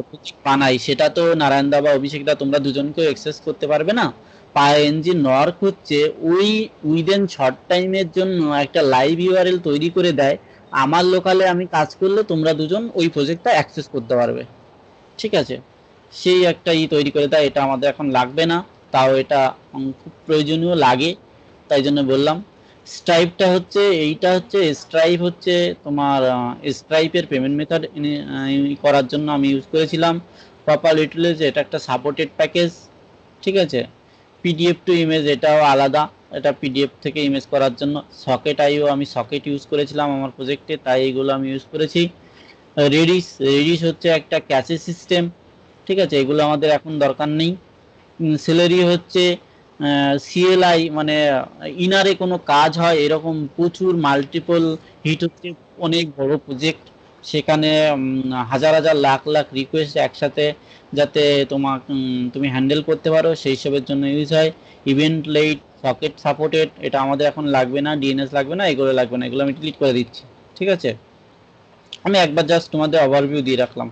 প্রজেক্ট বানাই, সেটা তো নারায়ণ দা বা অভিষেক দা তোমরা দুজনকেও অ্যাক্সেস করতে পারবে না। পাইএনজি নর্ক হচ্ছে ওই উইদিন শর্ট টাইমের জন্য একটা লাইভ ইউআরএল তৈরি করে দেয়, আমার লোকালে আমি কাজ করলে তোমরা দুজন ওই প্রজেক্টটা অ্যাক্সেস করতে পারবে, ঠিক আছে। সেই একটা তৈরি করে দেয়, এটা আমাদের এখন লাগবে না, তাও এটা খুব প্রয়োজনীয় লাগে, তাই জন্য বললাম। স্ট্রাইপটা হচ্ছে এইটা হচ্ছে স্ট্রাইপ হচ্ছে তোমার স্ট্রাইপের পেমেন্ট মেথড করার জন্য আমি ইউজ করেছিলাম। প্রপার লিটুলেজ এটা একটা সাপোর্টেড প্যাকেজ, ঠিক আছে। পিডিএফ টু ইমেজ এটাও আলাদা, এটা পিডিএফ থেকে ইমেজ করার জন্য। সকেট আইও আমি সকেট ইউজ করেছিলাম আমার প্রজেক্টে, তাই এগুলো আমি ইউজ করেছি। রেডিস, রেডিস হচ্ছে একটা ক্যাশে সিস্টেম, ঠিক আছে, এগুলো আমাদের এখন দরকার নেই। স্যালারি হচ্ছে সিএলআই, মানে ইনারে কোনো কাজ হয় এরকম প্রচুর মাল্টিপল হিট হচ্ছে, অনেক বড় প্রজেক্ট, সেখানে হাজার হাজার লাখ লাখ রিকোয়েস্ট একসাথে যাতে তুমি হ্যান্ডেল করতে পারো, সেই সবের জন্য ইউজ হয়। ইভেন্ট লেট, সকেট সাপোর্টেড এটা আমাদের এখন লাগবে না, ডিএনএস লাগবে না, এগুলো লাগবে না, এগুলো আমি ডিলিট করে দিচ্ছি, ঠিক আছে। আমি একবার জাস্ট তোমাদের ওভারভিউ দিয়ে রাখলাম।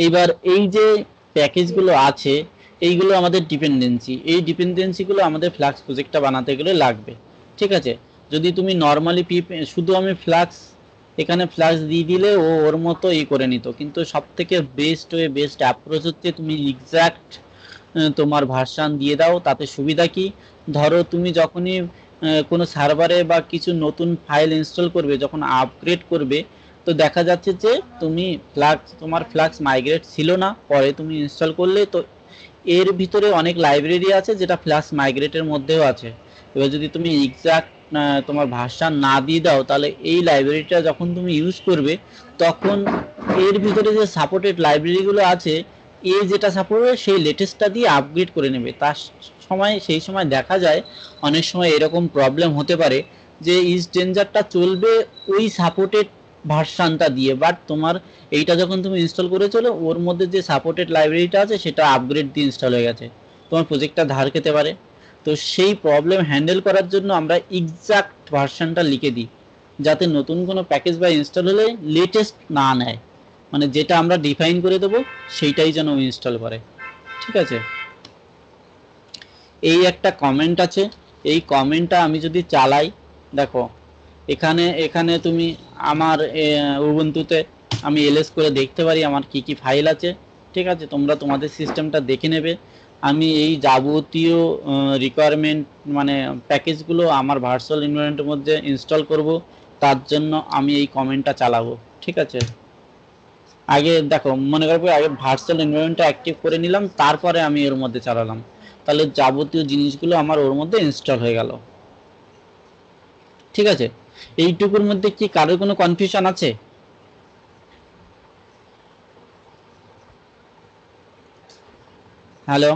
এইবার এই যে প্যাকেজগুলো আছে, এইগুলো আমাদের ডিপেন্ডেন্সি, এই ডিপেন্ডেন্সিগুলো আমাদের ফ্লাক্স প্রজেক্টটা বানাতে গেলে লাগবে। ঠিক আছে, যদি তুমি নর্মালি পিপ শুধু আমি ফ্লাক্স এখানে ফ্লাক্স দিয়ে দিলে ও ওর মতো ই করে নিত, কিন্তু সব থেকে বেস্ট ওয়ে বেস্ট অ্যাপ্রোচ হচ্ছে তুমি এক্স্যাক্ট তোমার ভার্সান দিয়ে দাও। তাতে সুবিধা কি, ধরো তুমি যখনই কোনো সার্ভারে বা কিছু নতুন ফাইল ইনস্টল করবে, যখন আপগ্রেড করবে, তো দেখা যাচ্ছে যে তুমি তোমার ফ্লাক্স মাইগ্রেট ছিল না, পরে তুমি ইনস্টল করলে তো এর ভিতরে অনেক লাইব্রেরি আছে যেটা ফ্লাক্স মাইগ্রেটের মধ্যেও আছে। এবার যদি তুমি এক্সাক্ট তোমার ভার্সন না দিয়ে দাও, তাহলে এই লাইব্রেরিটা যখন তুমি ইউজ করবে, তখন এর ভিতরে যে সাপোর্টেড লাইব্রেরিগুলো আছে, এ যেটা সাপোর্ট হয় সেই লেটেস্টটা দিয়ে আপগ্রেড করে নেবে। তার সেই সময় দেখা যায় অনেক সময় এরকম প্রবলেম হতে পারে যে ইজ ডেঞ্জারটা চলবে ওই সাপোর্টেড ভার্সানটা দিয়ে, বাট তোমার এইটা যখন তুমি ইনস্টল করে চলো, ওর মধ্যে যে সাপোর্টেড লাইব্রেরিটা আছে সেটা আপগ্রেড দিয়ে ইনস্টল হয়ে গেছে, তোমার প্রজেক্টটা ধার খেতে পারে। তো সেই প্রবলেম হ্যান্ডেল করার জন্য আমরা এক্সাক্ট ভার্সানটা লিখে দিই, যাতে নতুন কোনো প্যাকেজ বা ইনস্টল হলে লেটেস্ট না নেয়, মানে যেটা আমরা ডিফাইন করে দেবো সেইটাই যেন ইনস্টল করে। ঠিক আছে, এই একটা কমেন্ট আছে, এই কমেন্টটা আমি যদি চালাই, দেখো এখানে এখানে তুমি আমার উবুন্টুতে আমি এলএস করে দেখতে পারি আমার কি কি ফাইল আছে। ঠিক আছে, তোমরা তোমাদের সিস্টেমটা দেখে নেবে। আমি এই যাবতীয় রিকোয়ারমেন্ট মানে প্যাকেজগুলো আমার ভার্চুয়াল এনভায়রনমেন্টের মধ্যে ইনস্টল করব, তার জন্য আমি এই কমেন্টটা চালাবো। ঠিক আছে, আগে দেখো মনে করবো আগে ভার্চুয়াল এনভায়রনমেন্টটা অ্যাক্টিভ করে নিলাম, তারপরে আমি এর মধ্যে চালালাম, তাহলে যাবতীয় জিনিসগুলো আমার ওর মধ্যে ইনস্টল হয়ে গেল। ঠিক আছে, এইটুকুর মধ্যে কি কারোর কোনো কনফিউশন আছে? হ্যালো,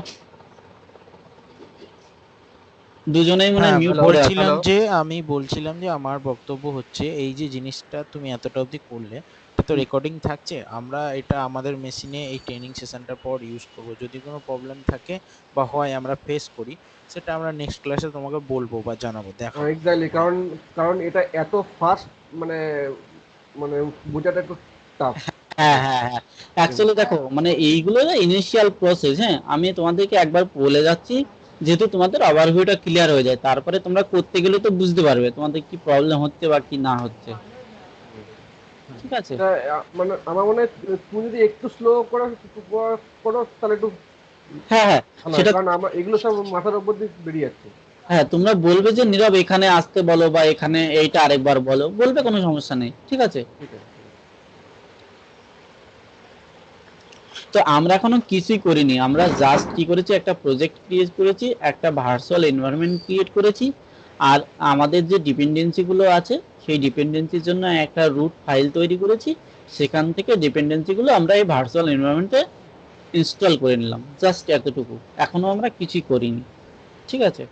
দুজনেই মনে হয় হ্যাঁ, মিউট করে আছে। আমি বলছিলাম যে আমার বক্তব্য হচ্ছে এই যে জিনিসটা তুমি এতটা অবধি করলে, এটা তো রেকর্ডিং থাকছে, আমরা এটা আমাদের মেশিনে এই ট্রেনিং সেশনটার পর ইউজ করব। যদি কোনো প্রবলেম থাকে বা হয় আমরা ফেস করি, সেটা আমরা নেক্সট ক্লাসে তোমাকে বলবো বা জানাবো, দেখাবো। এক্স্যাক্টলি, কারণ কারণ এটা এত ফাস্ট, মানে মানে বোঝাটা একটু টাফ। হ্যাঁ হ্যাঁ হ্যাঁ, অ্যাকচুয়ালি দেখো মানে এইগুলো ইনিশিয়াল প্রসেস। হ্যাঁ, আমি তোমাদেরকে একবার বলে যাচ্ছি, যেহেতু তোমাদের ওভারভিউটা ক্লিয়ার হয়ে যায়, তারপরে তোমরা করতে গেলে তো বুঝতে পারবে তোমাদের কি প্রবলেম হচ্ছে বা কি না হচ্ছে। ঠিক আছে, মানে আমার মনে হয় তুমি যদি একটু স্লো করো করো তাহলে একটু হ্যাঁ হ্যাঁ ভালো হয়, সেটা, কারণ আমার এগুলো সব মাথার উপর দিয়ে বেরিয়ে যাচ্ছে। হ্যাঁ তোমরা বলবে যে নীরব এখানে আসতে বলো বা এখানে এইটা আরেকবার বলো, বলবে, কোনো সমস্যা নেই। ঠিক আছে, ঠিক আছে। তো আমরা এখনো কিছুই করিনি, আমরা জাস্ট কি করেছি, একটা প্রজেক্ট ক্রিয়েট করেছি, একটা ভার্চুয়াল এনভায়রনমেন্ট ক্রিয়েট করেছি, আর আমাদের যে ডিপেন্ডেন্সিগুলো আছে সেই ডিপেন্ডেন্সির জন্য একটা রুট ফাইল তৈরি করেছি, সেখান থেকে ডিপেন্ডেন্সিগুলো আমরা এই ভার্চুয়াল এনভায়রনমেন্টে ইনস্টল করে নিলাম, জাস্ট এতটুকু, এখনো আমরা কিছুই করিনি। ঠিক আছে,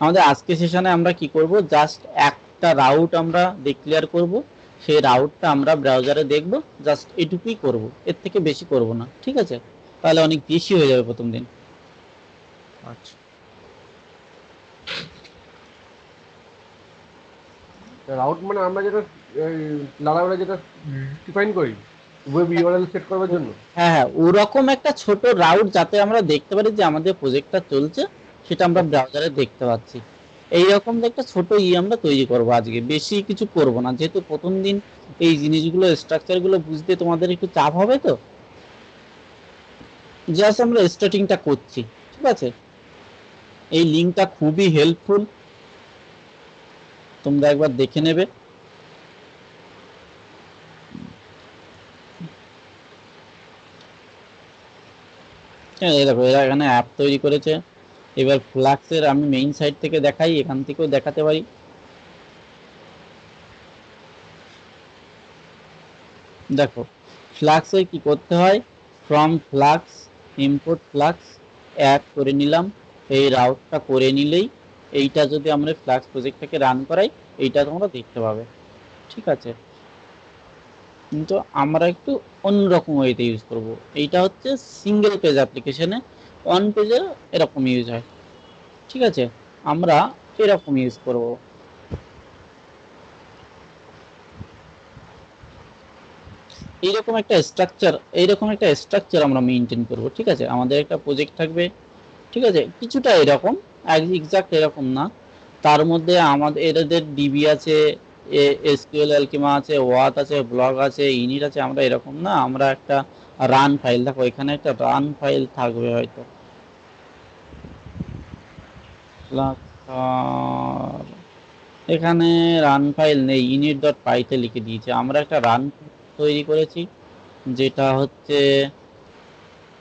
আমাদের আজকে সেশনে আমরা কি করব, জাস্ট একটা রাউট আমরা ডিক্লেয়ার করব, সেই রাউটটা আমরা ব্রাউজারে দেখব, জাস্ট এটুকুই করব, এর থেকে বেশি করব না। ঠিক আছে, তাহলে অনেক বেশি হয়ে যাবে প্রথম দিন। আচ্ছা, রাউট মানে আমরা যেটা লালাবেলা যেটা ডিফাইন করি ওয়েব ইউআরএল সেট করার জন্য। হ্যাঁ হ্যাঁ, ওরকম একটা ছোট রাউট যাতে আমরা দেখতে পারি যে আমাদের প্রজেক্টটা চলছে, সেটা আমরা ব্রাউজারে দেখতে পাচ্ছি, এইরকম একটা ছোট আমরা তৈরি করব আজকে, বেশি কিছু করব না, যেহেতু প্রথম দিন এই জিনিসগুলো স্ট্রাকচারগুলো বুঝতে তোমাদের একটু চাপ হবে, তো জাস্ট আমরা স্টার্টিংটা করছি। ঠিক আছে, এই লিঙ্কটা খুবই হেল্পফুল, তোমরা একবার দেখে নেবে। হ্যাঁ, এই দেখো এরা এখানে অ্যাপ তৈরি করেছে। এবার ফ্লাক্সের আমি মেইন সাইট থেকে দেখাই, এখান থেকেও দেখাতে পারি। দেখো ফ্লাক্সে কি করতে হয়, from flask import Flask add করে নিলাম, এই রাউটটা করে নিলেই এইটা যদি আমরা ফ্লাক্স প্রজেক্টটাকে রান করাই, এইটা তোমরা দেখতে পাবে। ঠিক আছে, কিন্তু আমরা একটু অন্যরকম ওয়েতে ইউজ করব, এইটা হচ্ছে সিঙ্গেল পেজ অ্যাপ্লিকেশনে, ওয়ান পেজে এরকম ইউজ হয়। ঠিক আছে, আমরা এরকম ইউজ করব। এইরকম একটা স্ট্রাকচার আমরা মেনটেন করব, ঠিক আছে। আমাদের একটা প্রজেক্ট থাকবে, ঠিক আছে, কিছুটা এরকম, এক্সাক্ট এরকম না। তার মধ্যে আমাদের এদের ডিবি আছে, এসকিউএল অ্যালকেমা আছে, ওয়াথ আছে, ব্লক আছে, ইনিট আছে। আমরা এরকম না, আমরা একটা রান ফাইল, দেখো এখানে একটা রান ফাইল থাকবে হয়তো। আর এখানে রান ফাইল নেই, ইনিট ডট পাইতে লিখে দিয়েছে। আমরা একটা রান তৈরি করেছি, যেটা হচ্ছে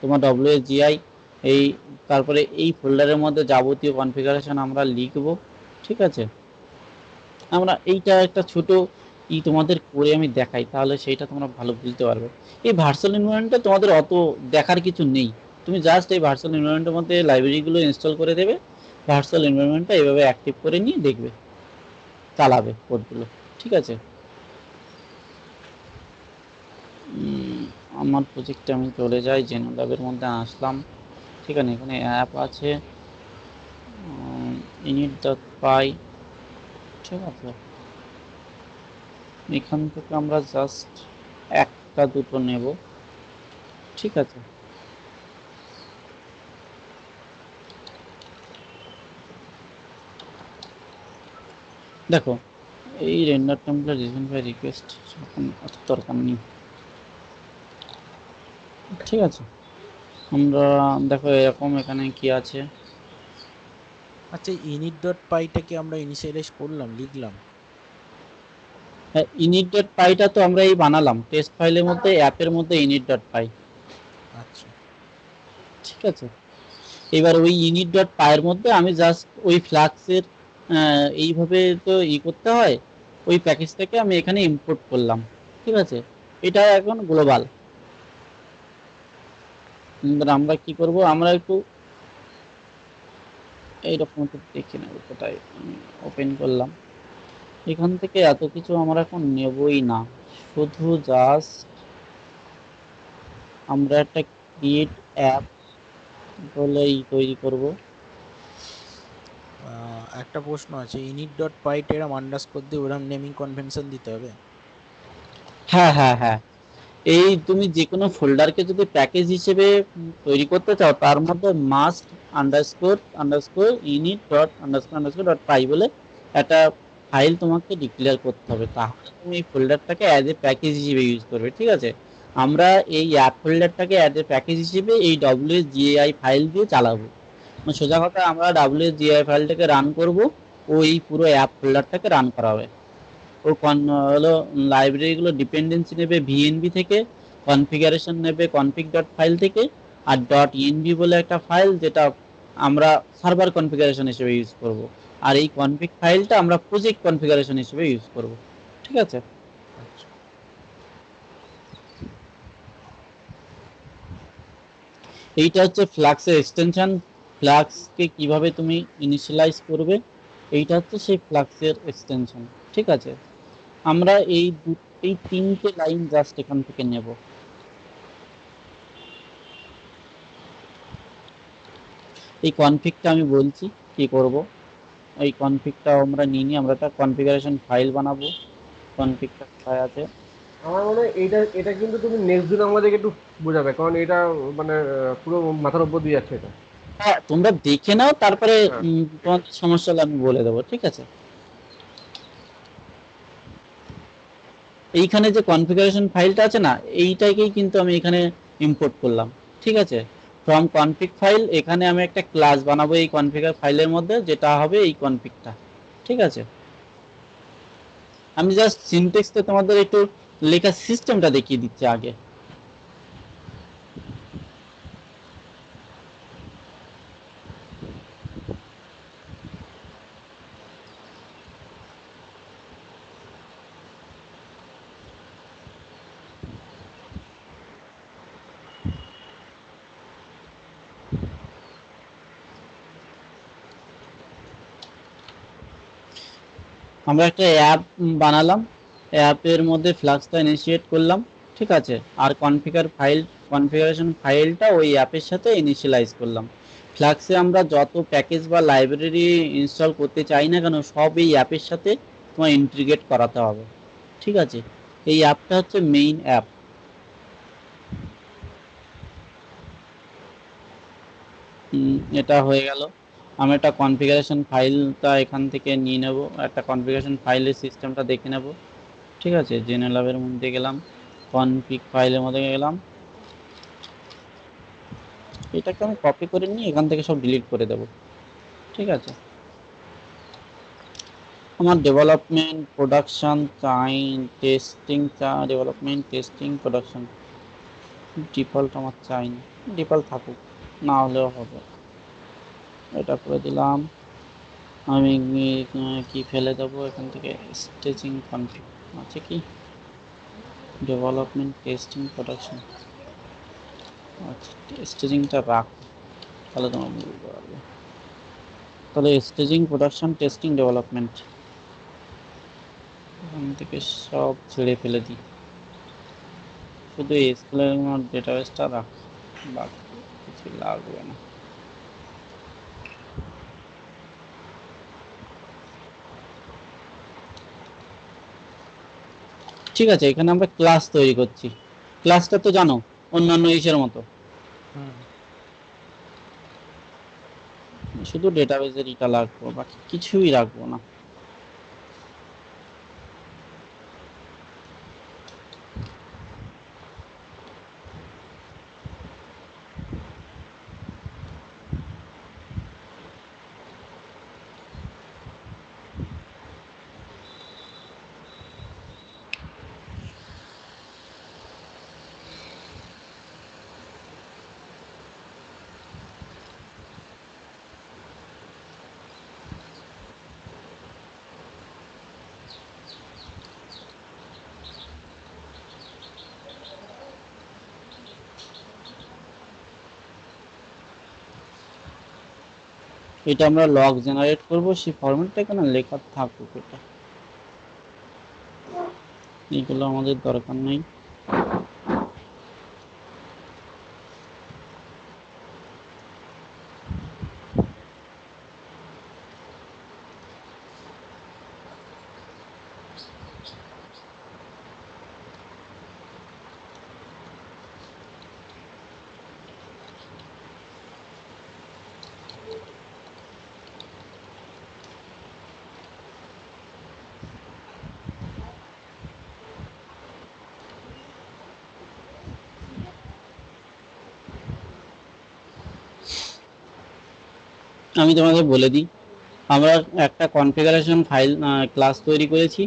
তোমার ডব্লিউএসজিআই। এই তারপরে এই ফোল্ডারের মধ্যে যাবতীয় কনফিগারেশন আমরা লিখব, ঠিক আছে। আমরা এইটা একটা ছোট তোমাদের করে আমি দেখাই, তাহলে সেইটা তোমরা ভালো বুঝতে পারবে। এই ভার্চুয়াল এনভায়রনমেন্টটা তোমাদের অত দেখার কিছু নেই, তুমি জাস্ট এই ভার্চুয়াল এনভায়রনমেন্টের মধ্যে লাইব্রেরিগুলো ইনস্টল করে দেবে, ভার্চুয়াল এনভায়রনমেন্টটা এইভাবে অ্যাক্টিভ করে নিয়ে দেখবে, চালাবে কোডগুলো, ঠিক আছে। আমার প্রজেক্টে আমি চলে যাই, জেনো ল্যাবের মধ্যে আসলাম, ঠিক আছে। এখানে অ্যাপ আছে, ইনিট ডট পাই, ঠিক আছে। এখান থেকে আমরা জাস্ট একটা দুটো নেব, ঠিক আছে। দেখো এই render template reason by request এখন অত দরকার নেই, ঠিক আছে। আমরা দেখো এরকম এখানে কি আছে। আচ্ছা, ইনিট ডট পাইটাকে আমরা ইনিশিয়ালাইজ করলাম, লিখলাম। হ্যাঁ, ইনিট ডট পাইটা তো আমরা এই বানালাম টেস্ট ফাইলের মধ্যে, অ্যাপের মধ্যে ইনিট ডট পাই, আচ্ছা, ঠিক আছে। এবার ওই ইনিট ডট পাইয়ের মধ্যে আমি জাস্ট ওই ফ্লাক্সের এইভাবে তো করতে হয়, ওই প্যাকেজটাকে আমি এখানে ইম্পোর্ট করলাম, ঠিক আছে। এটা এখন গ্লোবাল। আমরা কি করব, আমরা একটু এইরকম একটু দেখে নেব, কোথায় ওপেন করলাম। এখান থেকে এত কিছু আমরা এখন নেবই না, শুধু জাস্ট আমরা একটা ক্রিয়েট অ্যাপ বলেই তৈরি করব। একটা প্রশ্ন আছে, ইনিট ডট পাইট এরম আন্ডারস্কোর দিয়ে ওরম নেমিং কনভেনশন দিতে হবে? হ্যাঁ হ্যাঁ হ্যাঁ, এই তুমি যে কোনো ফোল্ডারকে যদি প্যাকেজ হিসেবে তৈরি করতে চাও, তার মধ্যে must underscore underscore init dot underscore underscore dot py বলে একটা ফাইল তোমাকে ডিক্লেয়ার করতে হবে, তাহলে তুমি এই ফোল্ডারটাকে অ্যাজ এ প্যাকেজ হিসেবে ইউজ করবে, ঠিক আছে। আমরা এই অ্যাপ ফোল্ডারটাকে অ্যাজ এ প্যাকেজ হিসেবে এই ডব্লিউজিআই ফাইল দিয়ে চালাবো, মানে সোজা কথা আমরা ডব্লিউজিআই ফাইলটাকে রান করব, ও এই পুরো অ্যাপ ফোল্ডারটাকে রান করাবে। ও হলো লাইব্রেরিগুলো ডিপেন্ডেন্সি নেবে ভিএনবি থেকে, কনফিগারেশন নেবে কনফিগ ডট ফাইল থেকে, আর ডট ইএনবি বলে একটা ফাইল যেটা আমরা সার্ভার কনফিগারেশন হিসেবে ইউজ করব, আর এই কনফিগ ফাইলটা আমরা প্রজেক্ট কনফিগারেশন হিসেবে ইউজ করব, ঠিক আছে। আচ্ছা, এইটা হচ্ছে ফ্লাক্সের এক্সটেনশন, ফ্লাক্সকে কিভাবে তুমি ইনিশিয়ালাইজ করবে, এইটা হচ্ছে সেই ফ্লাক্সের এক্সটেনশন, ঠিক আছে। আমরা এই তিনটে লাইন জাস্ট এখান থেকে নেব। এই কনফিগটা আমি বলছি কি করব, এই কনফিগটা আমরা নিয়ে আমরা একটা কনফিগারেশন ফাইল বানাবো, কনফিগটা কোথায় আছে। আমার মনে হয় এটা এটা কিন্তু তুমি নেক্সট দিন আমাদেরকে একটু বোঝাবে, কারণ এটা মানে পুরো মাথার উপর দিয়ে যাচ্ছে এটা। হ্যাঁ তোমরা দেখে নাও, তারপরে হ্যাঁ, তোমার সমস্যা হলে আমি বলে দেবো, ঠিক আছে। এইখানে যে কনফিগারেশন ফাইলটা আছে না, এইটাকেই কিন্তু আমি এখানে ইম্পোর্ট করলাম, ঠিক আছে। ফ্রম কনফিগ ফাইল এখানে আমি একটা ক্লাস বানাবো এই কনফিগার ফাইলের মধ্যে, যেটা হবে এই কনফিগটা, ঠিক আছে। আমি জাস্ট সিনট্যাক্সটা তোমাদের একটু লেখার সিস্টেমটা দেখিয়ে দিচ্ছি আগে। আমরা একটা অ্যাপ বানালাম, অ্যাপের মধ্যে ফ্লাক্সটা ইনিশিয়েট করলাম, ঠিক আছে। আর কনফিগারেশন ফাইলটা ওই অ্যাপের সাথে ইনিশিয়ালাইজ করলাম। ফ্লাক্সে আমরা যত প্যাকেজ বা লাইব্রেরি ইনস্টল করতে চাই না কেন, সব এই অ্যাপের সাথে তোমার ইন্টিগ্রেট করাতে হবে, ঠিক আছে। এই অ্যাপটা হচ্ছে মেইন অ্যাপ, এটা হয়ে গেল। আমি একটা কনফিগারেশন ফাইলটা এখান থেকে নিয়ে নেব, একটা কনফিগারেশন ফাইলের সিস্টেমটা দেখে নেব। ঠিক আছে, জেনারেলের মধ্যে গেলাম, কনফিগ ফাইলের মধ্যে গেলাম, এটাকে আমি কপি করে নিয়ে এখান থেকে সব ডিলিট করে দেব। ঠিক আছে, আমার development production testing development testing production default আমার চাই না, ডিফল্ট থাকুক, না হলেও হবে। এটা করে দিলাম। আমি কি ফেলে দেবো এখান থেকে, স্টেজিং কনফিগ আছে কি, ডেভেলপমেন্ট টেস্টিং প্রোডাকশন, আচ্ছা স্টেজিংটা রাখ, তাহলে তোমার বুঝতে পারবে। তাহলে স্টেজিং প্রোডাকশন টেস্টিং ডেভেলপমেন্ট এখান থেকে সব ছেড়ে ফেলে দিই, শুধু এসকিউএল ডেটাবেসটা রাখ, বাকি কিছু লাগবে না। ঠিক আছে, এখানে আমরা ক্লাস তৈরি করছি, ক্লাসটা তো জানো অন্যান্য ইসের মতো, শুধু ডেটাবেসের এটা লাগবে, বাকি কিছুই রাখবো না। এটা আমরা লগ জেনারেট করব, সেই ফরম্যাটটা এখানে লেখা থাকুক, এটা এইগুলো আমাদের দরকার নেই। আমি তোমাদের বলে দিই, আমরা একটা কনফিগারেশন ফাইল ক্লাস তৈরি করেছি,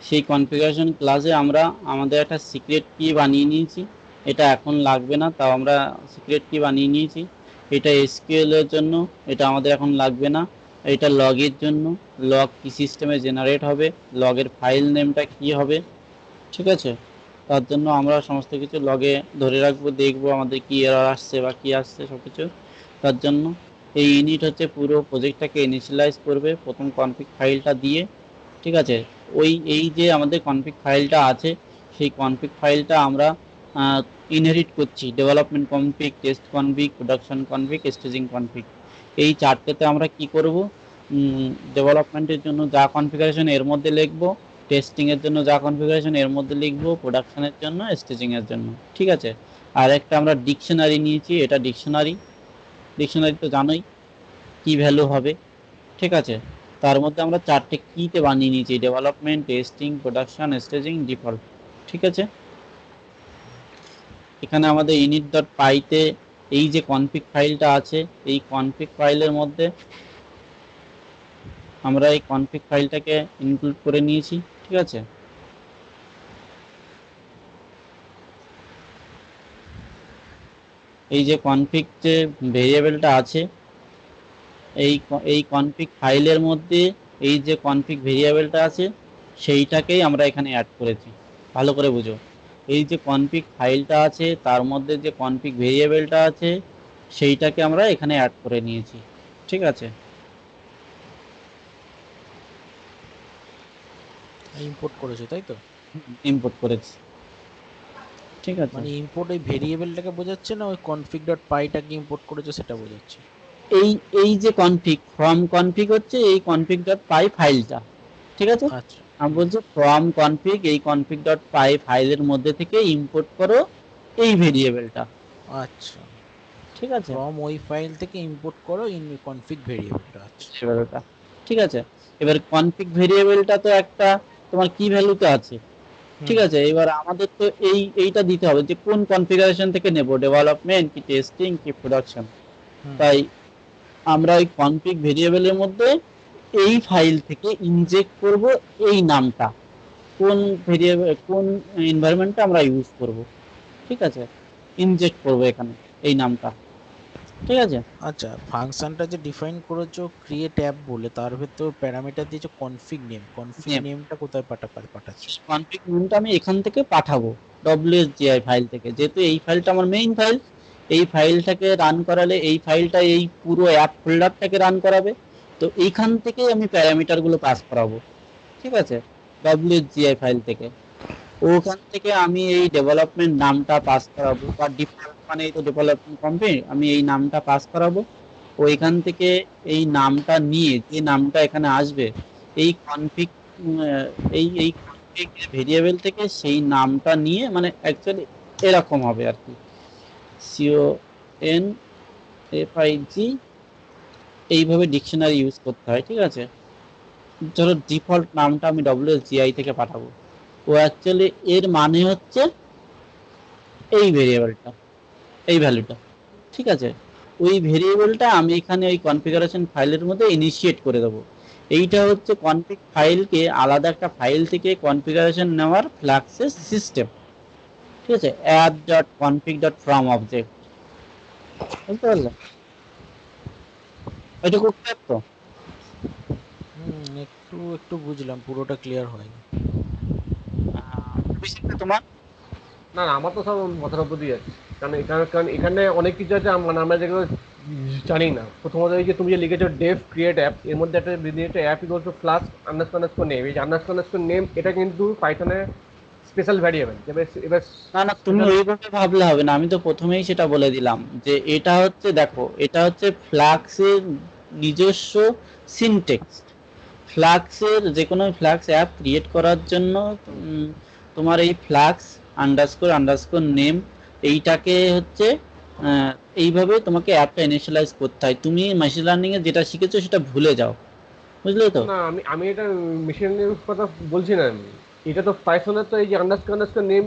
সেই কনফিগারেশন ক্লাসে আমরা আমাদের একটা সিক্রেট কি বানিয়ে নিয়েছি, এটা এখন লাগবে না, তাও আমরা সিক্রেট কি বানিয়ে নিয়েছি। এটা এসকিউএল এর জন্য, এটা আমাদের এখন লাগবে না। এটা লগের জন্য, লগ কি সিস্টেমে জেনারেট হবে, লগের ফাইল নেমটা কি হবে, ঠিক আছে, তার জন্য আমরা সমস্ত কিছু লগে ধরে রাখবো, দেখবো আমাদের কি এরর আসছে বা কি আসছে সব কিছু। তার জন্য এই ইউনিট হচ্ছে পুরো প্রজেক্টটাকে ইনিশিয়ালাইজ করবে প্রথম কনফিগ ফাইলটা দিয়ে। ঠিক আছে, এই যে আমাদের কনফিগ ফাইলটা আছে, সেই কনফিগ ফাইলটা আমরা ইনহেরিট করছি, development config, test config, production config, staging config, এই চারটেতে আমরা কি করব, ডেভেলপমেন্টের জন্য যা কনফিগারেশন এর মধ্যে লিখবো, টেস্টিং এর জন্য যা কনফিগারেশন এর মধ্যে লিখবো, প্রোডাকশনের জন্য, স্টেজিং এর জন্য। ঠিক আছে, আর একটা আমরা ডিকশনারি নিয়েছি, এটা ডিকশনারি তো জানোই কি ভ্যালু হবে। ঠিক আছে, তার মধ্যে আমরা চারটে কিতে বানিয়ে নিয়েছি, development, testing, production, staging, default. ঠিক আছে, এখানে আমাদের ইনিট ডট পাইতে এই যে কনফিগ ফাইলটা আছে, এই কনফিগ ফাইলের মধ্যে আমরা এই কনফিগ ফাইলটাকে ইনক্লুড করে নিয়েছি। ঠিক আছে, এই যে কনফিগ যে ভেরিয়েবলটা আছে, এই কনফিগ ফাইলের মধ্যে এই যে কনফিগ ভেরিয়েবলটা আছে সেইটাকেই আমরা এখানে অ্যাড করেছি। ভালো করে বুঝো, এই যে কনফিগ ফাইলটা আছে তার মধ্যে যে কনফিগ ভেরিয়েবলটা আছে সেইটাকে আমরা এখানে অ্যাড করে নিয়েছি। ঠিক আছে, ইম্পোর্ট করেছো তাই তো? ইম্পোর্ট করেছি। ঠিক আছে, মানে ইম্পোর্ট এই ভেরিয়েবলটাকে বোঝাচ্ছে না ওই config ডট পাইটাকে ইম্পোর্ট করেছো সেটা বোঝাচ্ছে? এই এই যে কনফিগ ফ্রম কনফিগ হচ্ছে এই কনফিগ ডট পাই ফাইলটা। ঠিক আছে, আচ্ছা, আমি বলছি ফ্রম কনফিগ, এই কনফিগ ডট পাই ফাইলের মধ্যে থেকে ইম্পোর্ট করো এই ভেরিয়েবলটা। আচ্ছা, ঠিক আছে, ফ্রম ওই ফাইল থেকে ইম্পোর্ট করো ইন কনফিগ ভেরিয়েবলটা। আচ্ছা। ভেরিয়েবলটা, ঠিক আছে। এবার কনফিগ ভেরিয়েবলটা তো একটা তোমার কি ভ্যালুতে আছে, হুম ঠিক আছে। এবার আমাদের তো এইটা দিতে হবে যে কোন কনফিগারেশন থেকে নেব, ডেভেলপমেন্ট কি টেস্টিং কি প্রোডাকশন। হুম তাই আমরা ওই কনফিগ ভেরিয়েবলের মধ্যে এই ফাইল থেকে ইনজেক্ট করব এই নামটা, কোন ভেরিয়েবল কোন এনভায়রনমেন্টটা আমরা ইউজ করব, ঠিক আছে, ইনজেক্ট করব এখানে এই নামটা, ঠিক আছে। আচ্ছা, ফাংশনটা যে ডিফাইন করেছো ক্রিয়েট অ্যাপ বলে, তার ভেতর প্যারামিটার দিয়েছো কনফিগ নেম, নেমটা কোথায় পাঠাচ্ছ? কনফিগ নেমটা আমি এখান থেকে পাঠাবো ডব্লিউএসজিআই ফাইল থেকে, যেহেতু এই ফাইলটা আমার মেইন ফাইল। এই ফাইলটাকে রান করালে এই ফাইলটা এই পুরো অ্যাপ ফোল্ডারটাকে রান করাবে। তো এইখান থেকে আমি প্যারামিটার গুলো পাস করাবো, ঠিক আছে, ডব্লিউএসজিআই ফাইল থেকে। ওখান থেকে আমি এই ডেভেলপমেন্ট নামটা পাস করাবো, বা ডিফল্ট মানে এই তো ডেভেলপমেন্ট কোম্পানি, আমি এই নামটা পাস করাবো। ওইখান থেকে এই নামটা নিয়ে, যে নামটা এখানে আসবে এই কনফিগ, এই এই কনফিগ ভেরিয়েবল থেকে সেই নামটা নিয়ে, মানে অ্যাকচুয়ালি এরকম হবে আর কি, CONFIG, এইভাবে ডিকশনারি ইউজ করতে হয়, ঠিক আছে। ধরো ডিফল্ট নামটা আমি WSGI থেকে পাঠাবো, ও অ্যাকচুয়ালি এর মানে হচ্ছে এই ভেরিয়েবলটা, এই ভ্যালুটা, ঠিক আছে। ওই ভেরিয়েবলটা আমি এখানে ওই কনফিগারেশন ফাইলের মধ্যে ইনিশিয়েট করে দেবো। এইটা হচ্ছে কনফিগ ফাইলকে আলাদা একটা ফাইল থেকে কনফিগারেশন নেওয়ার ফ্লাক্সের সিস্টেম, ঠিক আছে, app dot config dot from object, বুঝতে পারলে? এটা করতে তো একটু একটু বুঝলাম, পুরোটা ক্লিয়ার হয়নি। বুঝতে তোমার। না না, আমার তো সব মাথার উপর দিয়ে যাচ্ছে। কারণ এখানে অনেক কিছু আছে মানে আমরা যেগুলো জানি না। প্রথমত এই যে তুমি যে লিখেছো ডেভ ক্রিয়েট অ্যাপ, এর মধ্যে একটা app equal to flask underscore name, এই যে আন্ডারস্কোর নেম এটা কিন্তু পাইথনের স্পেশাল ভ্যারিয়েবল। এবার না না, তুমি স্পেশাল, ওইভাবে ভাবলে হবে না, আমি তো প্রথমেই সেটা বলে দিলাম যে এটা হচ্ছে, দেখো এটা হচ্ছে ফ্লাক্সের নিজস্ব সিনটেক্স। ফ্লাক্সের যে কোনো ফ্লাক্স অ্যাপ ক্রিয়েট করার জন্য তোমার এই ফ্লাক্স আন্ডারস্কোর আন্ডারস্কোর নেম এইটাকে হচ্ছে আহ, এইভাবে তোমাকে অ্যাপটা ইনিশিয়ালাইজ করতে হয়। তুমি মেশিন লার্নিং এ যেটা শিখেছো সেটা ভুলে যাও, বুঝলে তো। না আমি আমি এটা মেশিন লার্নিং কথা বলছি না আমি। এটা তো পাইথনের তো এই যে আন্ডারস্কোর নেম,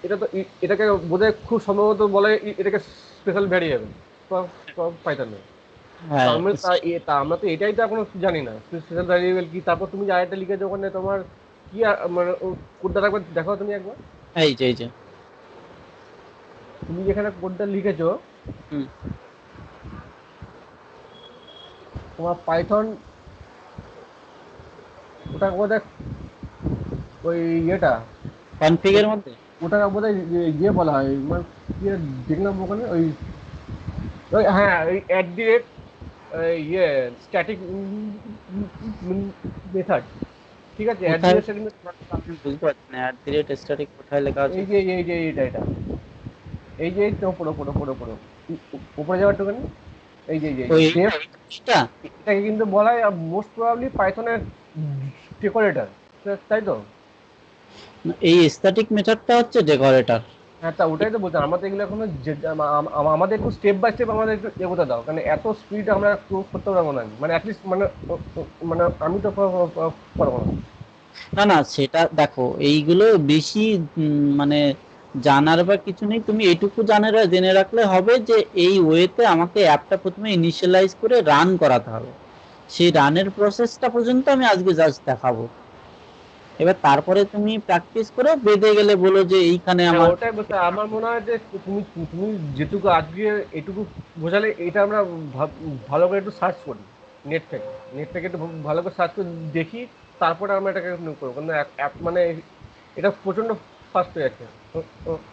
এটা তো এটাকে বোধহয় খুব সম্ভবত বলে এটাকে স্পেশাল ভ্যারিয়েবল পাইথনে। তো হ্যাঁ, আমরা তো এটাই তো এখনো জানি না স্পেশাল ভ্যারিয়েবল কি। তারপর তুমি যে আরেকটা লিখেছো ওখানে তোমার কি মানে কোডটা একবার দেখো তুমি একবার। এই যে তুমি যেখানে কোডটা লিখেছো হুম, তোমার পাইথন, ওটা বোধহয় ওই ইয়েটা, কনফিগের মধ্যে ওটা বোধহয় ইয়ে বলা হয় মানে কি দেখলাম ওখানে ওই ওই হ্যাঁ ওই অ্যাট দি রেট ইয়ে স্ট্যাটিক মেথড, ঠিক আছে, অ্যাট দি কোথায়, রেট স্ট্যাটিক। আমি বুঝতে পারছি না @static কোথায় লেখা আছে। এই যে এটা এই যে তো পড়ো উপরে যাওয়ার টুকানি, এই যে ওই ডেভ, এটা এটাকে কিন্তু বলা হয় মোস্ট প্রবাবলি পাইথনের ডেকোরেটর, তাই তো? এই স্ট্যাটিক মেথডটা হচ্ছে ডেকোরেটর। হ্যাঁ, তা ওটাই তো বলছি, আমাদের এগুলো এখনো আমাদের একটু স্টেপ বাই স্টেপ আমাদের একটু এগোতে দাও, কারণ এত স্পিড আমরা করতে পারবো না, মানে অ্যাটলিস্ট মানে আমি তো পারবো না। না না, সেটা দেখো এইগুলো বেশি মানে জানার বা কিছু নেই, তুমি এটুকু জেনে রাখলে হবে যে এই ওয়েতে আমাকে অ্যাপটা প্রথমে ইনিশিয়ালাইজ করে রান করাতে হবে। সেই রানের প্রসেসটা পর্যন্ত আমি আজকে জাস্ট দেখাবো। এবার তারপরে তুমি প্র্যাকটিস করে বেঁধে গেলে বলো যে এইখানে হ্যাঁ, আমার। ওটাই বলতে আমার মনে হয় যে তুমি তুমি যেটুকু আজকে এটুকু বোঝালে, এটা আমরা ভালো করে একটু সার্চ করি নেট থেকে। একটু ভালো করে সার্চ করে দেখি, তারপরে আমরা এটাকে করবো। কিন্তু মানে এটা প্রচন্ড ফাস্ট হয়ে যাচ্ছে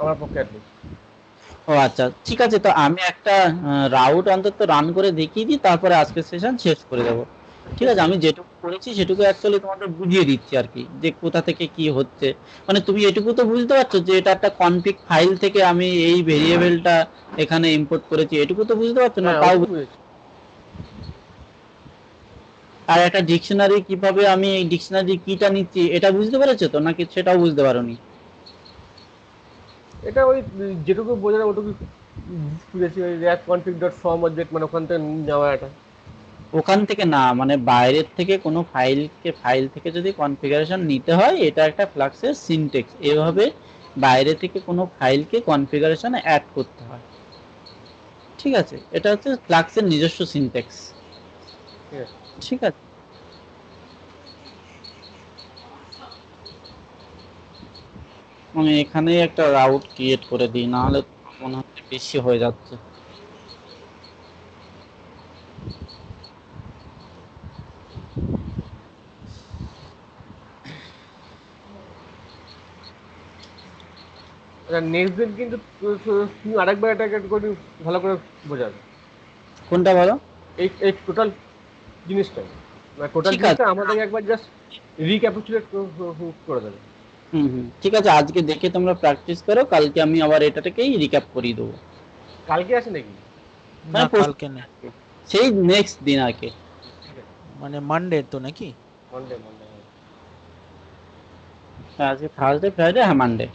আমার পক্ষে অ্যাটলিস্ট। ও আচ্ছা, ঠিক আছে, তো আমি একটা রাউট অন্তত রান করে দেখিয়ে দিই, তারপরে আজকের সেশন শেষ করে দেবো। ঠিক আছে, আমি যেটুকু করেছি সেটুকু অ্যাকচুয়ালি তোমাদের বুঝিয়ে দিচ্ছি আর কি, যে কোথা থেকে কি হচ্ছে। মানে তুমি এটুকু তো বুঝতে পারছো যে এটা একটা কনফিগ ফাইল থেকে আমি এই ভেরিয়েবলটা এখানে ইম্পোর্ট করেছি, এটুকু তো বুঝতে পারছো না হ্যাঁ, তাও। ওটুকু বুঝেছি। আর একটা ডিকশনারি কিভাবে আমি এই ডিকশনারি কিটা নিচ্ছি এটা বুঝতে পেরেছো তো, নাকি সেটাও বুঝতে পারোনি? এটা ওই যেটুকু বোঝা যায় ওটুকু খুঁজেছি ওই rack config dot form object, মানে ওখান থেকে নেওয়া এটা। ওখান থেকে না, মানে বাইরের থেকে কোনো ফাইল থেকে যদি কনফিগারেশন নিতে হয়, এটা একটা ফ্লাক্সের সিনট্যাক্স। এভাবে বাইরে থেকে কোনো ফাইলকে কনফিগারেশন অ্যাড করতে হয়, ঠিক আছে? এটা হচ্ছে ফ্লাক্সের নিজস্ব সিনট্যাক্স, ঠিক আছে। ঠিক আছে? আমি এখানেই একটা রাউট ক্রিয়েট করে দিই, নাহলে মনে হচ্ছে বেশি হয়ে যাচ্ছে। আচ্ছা, নেক্সট দিন কিন্তু তুমি আরেকবার এটাকে একটু করে ভালো করে বোঝাবে কোনটা বলো? এই এই টোটাল জিনিসটাই, মানে টোটাল ঠিক জিনিসটা আছে, আমাদেরকে একবার জাস্ট রিক্যাপিচুলেট করে দেবে। ঠিক আছে, আজকে দেখে তোমরা প্র্যাকটিস করো, কালকে আমি আবার এটাকেই রিক্যাপ করিয়ে দেবো। কালকে আছে নাকি? না হ্যাঁ, পরশু কালকে না, সেই নেক্সট দিন আর কি। ঠিক আছে, মানে মানডে তো নাকি? Monday Monday. হ্যাঁ, আজকে থার্সডে, ফ্রাইডে, হ্যাঁ মানডে।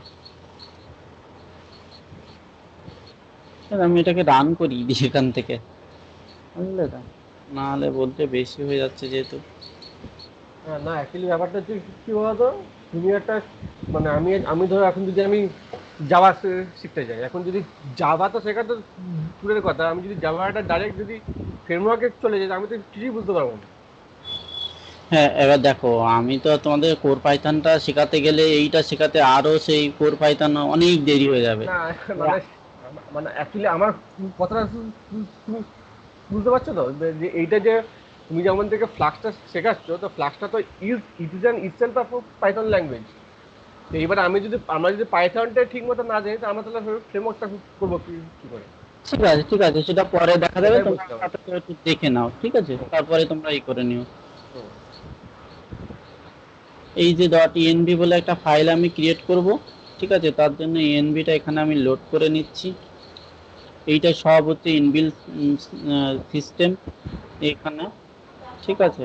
আমি এটাকে রান করি দিই এখান থেকে, বুঝলে তো? নাহলে বলতে বেশি হয়ে যাচ্ছে যেহেতু। হ্যাঁ, না অ্যাকচুয়ালি ব্যাপারটা হচ্ছে কি বলতো, তুমি একটা, মানে আমি আমি ধরো এখন যদি আমি জাভা শিখতে যাই, এখন যদি জাভা তো শেখা তো দূরের কথা, আমি যদি জাভাটা ডাইরেক্ট যদি ফ্রেমওয়ার্কে চলে যাই, আমি তো কিছুই বুঝতে পারবো না। হ্যাঁ, এবার দেখো, আমি তো তোমাদের কোর পাইথনটা শেখাতে গেলে এইটা শেখাতে আরো সেই কোর পাইথন অনেক দেরি হয়ে যাবে। না মানে মানে অ্যাকচুয়ালি আমার কথাটা তুমি বুঝতে পারছো তো, যে এইটা যে তুমি যেমন থেকে ফ্লাক্সটা শেখাচ্ছ, তো ফ্লাক্সটা তো it is an itself of Python language. তো এবার আমরা যদি পাইথনটা ঠিক মতো না জানি, তো আমরা তাহলে ফ্রেমওয়ার্কটা করবো কি করে? ঠিক আছে, ঠিক আছে, সেটা পরে দেখা যাবে, এটাই তোমরা বুঝতে হবে। আপাতত একটু দেখে নাও, ঠিক আছে? তারপরে তোমরা ই করে নিও। হুম। এই যে ডট ইএনভি বলে একটা ফাইল আমি ক্রিয়েট করব, ঠিক আছে? তার জন্য ইএনভিটা এখানে আমি লোড করে নিচ্ছি। এইটা সব হচ্ছে ইনবিল্ট সিস্টেম এখানে, ঠিক আছে?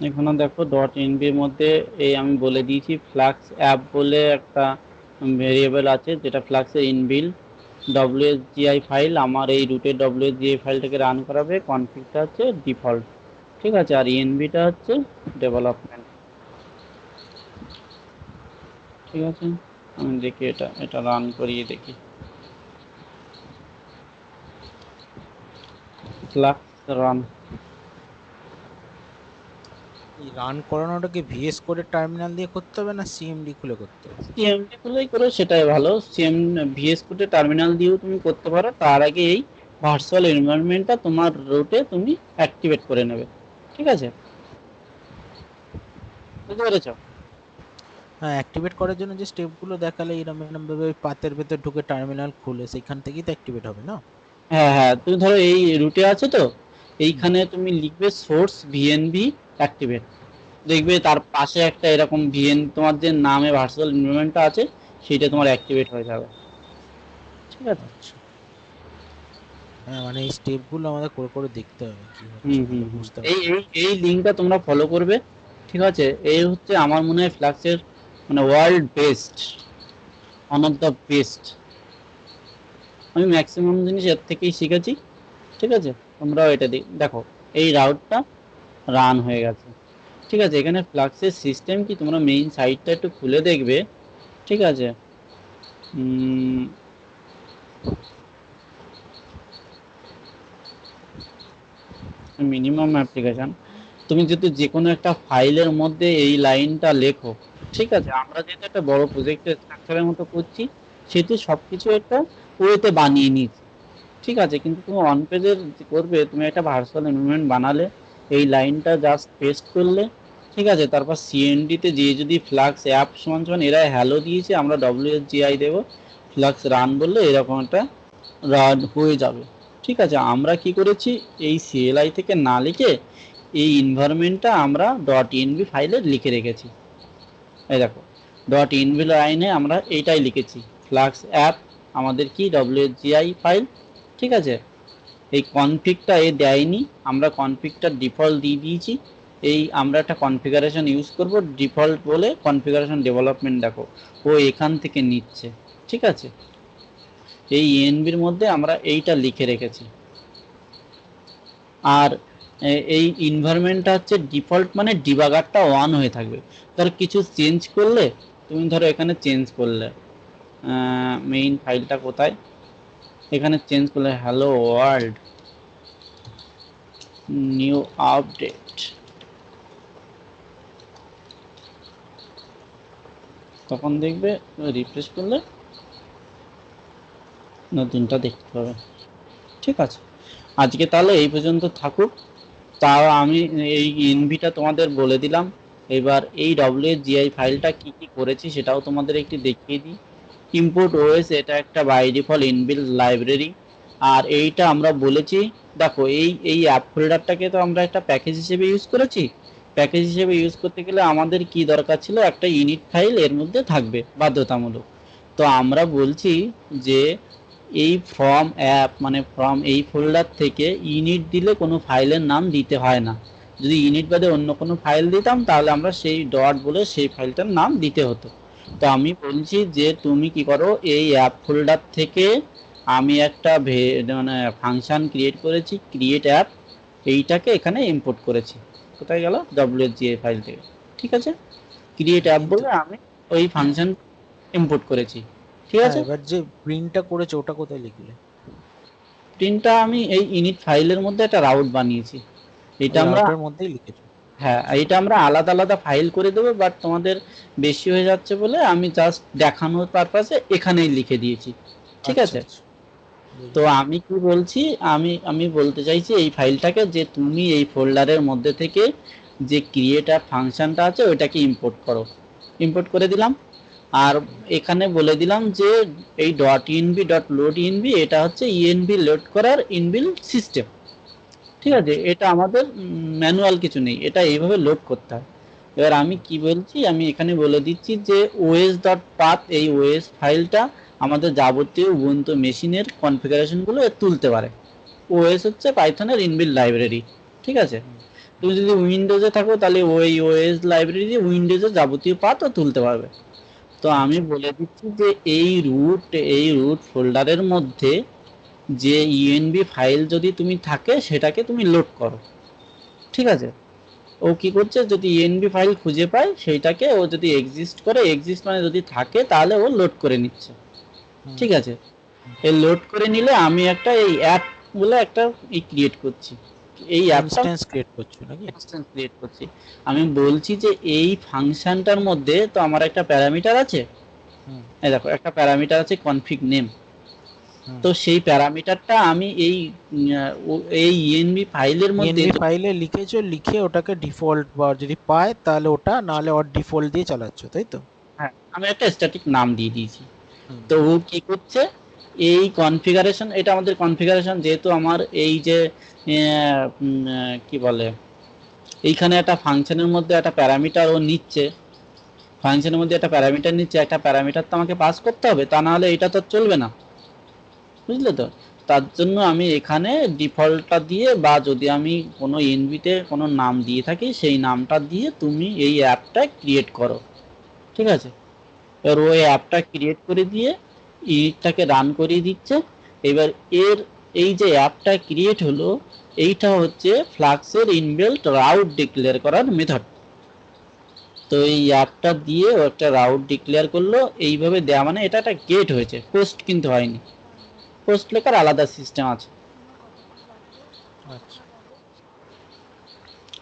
এখানে দেখো ডট এনবি এর মধ্যে এই আমি বলে দিয়েছি ফ্লাক্স অ্যাপ বলে একটা ভেরিয়েবল আছে, যেটা ফ্লাক্সের ইনবিল্ট ডব্লিউএসজিআই ফাইল। আমার এই রুটের ডব্লিউএসজিআই ফাইলটাকে রান করাবে, কনফিগটা হচ্ছে ডিফল্ট, ঠিক আছে? আর ইএনবিটা হচ্ছে ডেভেলপমেন্ট, ঠিক আছে? আমি দেখি এটা এটা রান করিয়ে দেখি। Flask run. এই রান করানোটাকে ভিএস কোডে টার্মিনাল দিয়ে করতে হবে না সিএমডি খুলে করতে হবে? সিএমডি খুলেই করো, সেটাই ভালো। ভিএস কোডে টার্মিনাল দিয়েও তুমি করতে পারো, তার আগে এই ভার্চুয়াল এনভায়রনমেন্টটা তোমার রুটে তুমি অ্যাক্টিভেট করে নেবে, ঠিক আছে? বুঝতে পেরেছো? হ্যাঁ, অ্যাক্টিভেট করার জন্য যে স্টেপগুলো দেখালে এরকম এরকম ভাবে ওই পাতের ভেতর ঢুকে টার্মিনাল খুলে সেখান থেকেই তো অ্যাক্টিভেট হবে না? হ্যাঁ, হ্যাঁ, তুমি ধরো এই রুটে আছো তো, হুম। এইখানে তুমি লিখবে সোর্স ভিএনভি অ্যাক্টিভেট, দেখবে তার পাশে একটা এরকম ভিএন, তোমার যে নামে ভার্চুয়াল এনভায়রনমেন্টটা আছে সেটা তোমার অ্যাক্টিভেট হয়ে যাবে, ঠিক আছে? আচ্ছা, হ্যাঁ মানে এই স্টেপগুলো আমাদের করে করে দেখতে হবে কি হচ্ছে তাহলে বুঝতে এই পারবো। এই এই লিঙ্কটা তোমরা ফলো করবে, ঠিক আছে? এই হচ্ছে আমার মনে হয় ফ্লাক্সের মানে world best, one of the best. আমি ম্যাক্সিমাম জিনিস এর থেকেই শিখেছি, ঠিক আছে? তোমরাও এটা দেখো, এই রাউটটা রান হয়ে গেছে, ঠিক আছে? এখানে ফ্লাক্সের সিস্টেম কি, তোমরা মেইন সাইটটা একটু খুলে দেখবে, ঠিক আছে? মিনিমাম অ্যাপ্লিকেশন, তুমি যদি যে কোনো একটা ফাইলের মধ্যে এই লাইনটা লেখো, ঠিক আছে? আমরা যেহেতু একটা বড় প্রজেক্টের স্ট্রাকচারের মতো করছি, সেহেতু সবকিছু একটা ওয়েতে বানিয়ে নিয়েছি, ঠিক আছে। কিন্তু তুমি অন পেজের করবে, তুমি একটা ভার্চুয়াল এনভায়রনমেন্ট বানালে, এই লাইনটা জাস্ট পেস্ট করলে, ঠিক আছে। তারপর সিএনডি তে যে যদি ফ্লাক্স অ্যাপ সমান সমান এরা হ্যালো দিয়েছে, আমরা ডব্লিউএসজিআই দেবো, ফ্লাক্স রান বললে এরকম একটা রান হয়ে যাবে, ঠিক আছে। আমরা কি করেছি, এই সিএলআই থেকে না লিখে এই এনভায়রনমেন্টটা আমরা ডট ইএনভি ফাইলে লিখে রেখেছি। এই দেখো, ডট ইএনভি লাইনে আমরা এইটাই লিখেছি, ফ্লাক্স অ্যাপ আমাদের কি ডব্লিউজিআই ফাইল, ঠিক আছে। এই কনফিগটা এ দেয়নি, আমরা কনফিগটা ডিফল্ট দিয়ে দিয়েছি। এই আমরা একটা কনফিগারেশন ইউজ করব, ডিফল্ট বলে কনফিগারেশন ডেভেলপমেন্ট, দেখো ও এখান থেকে নিচ্ছে, ঠিক আছে। এই এনবির মধ্যে আমরা এইটা লিখে রেখেছি। আর এই এনভায়রনমেন্টটা হচ্ছে ডিফল্ট, মানে ডিবাগারটা অন হয়ে থাকবে। ধর কিছু চেঞ্জ করলে, তুমি ধরো এখানে চেঞ্জ করলে, মেইন ফাইলটা কোথায়, এখানে চেঞ্জ করলে হ্যালো ওয়ার্ল্ড নিউ আপডেট, তখন দেখবে রিফ্রেশ করলে নতুনটা দেখতে পাবে, ঠিক আছে। আজকে তাহলে এই পর্যন্ত থাকুক। তাও আমি এই এনভিটা তোমাদের বলে দিলাম। এবার এই ডব্লিউজিআই ফাইলটা কি কি করেছি সেটাও তোমাদের একটু দেখিয়ে দিই। ইম্পোর্ট ওএস, এটা একটা বাই ডিফল্ট ইনবিল্ট লাইব্রেরি। আর এইটা আমরা বলেছি, দেখো এই অ্যাপ ফোল্ডারটাকে তো আমরা একটা প্যাকেজ হিসেবে ইউজ করেছি। প্যাকেজ হিসেবে ইউজ করতে গেলে আমাদের কি দরকার ছিল, একটা ইউনিট ফাইল এর মধ্যে থাকবে বাধ্যতামূলক। তো আমরা বলছি যে এই ফ্রম অ্যাপ, মানে ফ্রম এই ফোল্ডার থেকে ইউনিট দিলে কোনো ফাইলের নাম দিতে হয় না। যদি ইউনিট বাদে অন্য কোনো ফাইল দিতাম তাহলে আমরা সেই ডট বলে সেই ফাইলটার নাম দিতে হতো। তো আমি বলছি যে তুমি কি করো, এই অ্যাপ ফোল্ডার থেকে আমি একটা মানে ফাংশন ক্রিয়েট করেছি, ক্রিয়েট অ্যাপ, এইটাকে এখানে ইম্পোর্ট করেছি। কোথায় গেল, ডব্লিউজিএ ফাইল থেকে, ঠিক আছে। ক্রিয়েট অ্যাপ কিন্তু বলে আমি ওই ফাংশন ইম্পোর্ট করেছি, ঠিক হ্যাঁ, আছে। এবার যে প্রিন্টটা করেছে ওটা কোথায় লিখলে? প্রিন্টটা আমি এই ইনিট ফাইলের মধ্যে একটা রাউট বানিয়েছি। এটা ওই আমরা, রাউটার মধ্যেই লিখেছো? হ্যাঁ এটা আমরা আলাদা আলাদা ফাইল করে দেবো, বাট তোমাদের বেশি হয়ে যাচ্ছে বলে আমি জাস্ট দেখানোর পারপাসে এখানেই লিখে দিয়েছি, ঠিক আচ্ছা আছে। আচ্ছা, তো বুঝেছি। আমি কি বলছি, আমি আমি বলতে চাইছি এই ফাইলটাকে যে তুমি এই ফোল্ডারের মধ্যে থেকে যে ক্রিয়েট অ্যাপ ফাংশনটা আছে ওইটাকে ইম্পোর্ট করো। ইম্পোর্ট করে দিলাম। আর এখানে বলে দিলাম যে এই dot ENV dot load ENV এটা হচ্ছে ইএনভি লোড করার ইনবিল্ট সিস্টেম, ঠিক আছে। আচ্ছা এটা আমাদের ম্যানুয়াল কিছু নেই, এটা এইভাবে লোড করতে হয়। এবার আমি কি বলছি, আমি এখানে বলে দিচ্ছি যে ওএস ডট পাথ, এই ওএস ফাইলটা আমাদের যাবতীয় উবুন্টু মেশিনের কনফিগারেশনগুলো তুলতে পারে। ওএস হচ্ছে পাইথনের ইনবিল্ট লাইব্রেরি, ঠিক আছে। হুম, তুমি যদি উইন্ডোজে থাকো তাহলে ওই ওএস লাইব্রেরি দিয়ে উইন্ডোজের যাবতীয় পাথও তুলতে পারবে। তো আমি আচ্ছা বলে দিচ্ছি যে এই রুট ফোল্ডারের মধ্যে যে ইএনবি ফাইল যদি তুমি থাকে সেটাকে তুমি লোড করো, ঠিক আছে। ও কি করছে, যদি ইএনবি ফাইল খুঁজে পায় সেইটাকে, ও যদি এক্সিস্ট করে, এক্সিস্ট মানে যদি থাকে তাহলে ও লোড করে নিচ্ছে, হুম ঠিক আছে। হুম। এই লোড করে নিলে আমি একটা এই অ্যাপ বলে একটা ক্রিয়েট করছি, এই অ্যাপটা ইনস্ট্যান্স ক্রিয়েট করছো নাকি? ইনস্ট্যান্স ক্রিয়েট করছি। আমি বলছি যে এই ফাংশনটার মধ্যে তো আমার একটা প্যারামিটার আছে, হুম এই দেখো একটা প্যারামিটার আছে কনফিগ নেম। হুম। তো সেই প্যারামিটারটা আমি এই ইএনবি ফাইলের মধ্যে ইএনভি ফাইলে লিখেছো, লিখে ওটাকে ডিফল্ট বা যদি পায় তাহলে ওটা, নাহলে ওর ডিফল্ট দিয়ে চালাচ্ছো, তাই তো? হ্যাঁ আমি একটা স্ট্যাটিক নাম দিয়ে দিয়েছি। হুম তো ও কি করছে, এই কনফিগারেশন, এটা আমাদের কনফিগারেশন, যেহেতু আমার এই যে কি বলে, এইখানে একটা ফাংশনের মধ্যে একটা প্যারামিটার ও নিচ্ছে, ফাংশনের মধ্যে একটা প্যারামিটার নিচ্ছে, একটা প্যারামিটার তো আমাকে পাস করতে হবে, তা না হলে এটা তো চলবে না, বুঝলে তো। তার জন্য আমি এখানে ডিফল্টটা দিয়ে, বা যদি আমি কোনো এনভিতে কোনো নাম দিয়ে থাকি সেই নামটা দিয়ে তুমি এই অ্যাপটা ক্রিয়েট করো, ঠিক আছে। এবার ওই অ্যাপটা ক্রিয়েট করে দিয়ে ইনিটটাকে রান করিয়ে দিচ্ছে। এবার এর এই যে অ্যাপটা ক্রিয়েট হলো, এইটা হচ্ছে ফ্লাক্সের ইনবিল্ট রাউট ডিক্লেয়ার করার মেথড। তো এই অ্যাপটা দিয়ে ও একটা রাউট ডিক্লেয়ার করলো, এইভাবে দেওয়া মানে এটা একটা গেট হয়েছে, পোস্ট কিন্তু হয়নি। পোস্ট লেখার আলাদা সিস্টেম আছে। আচ্ছা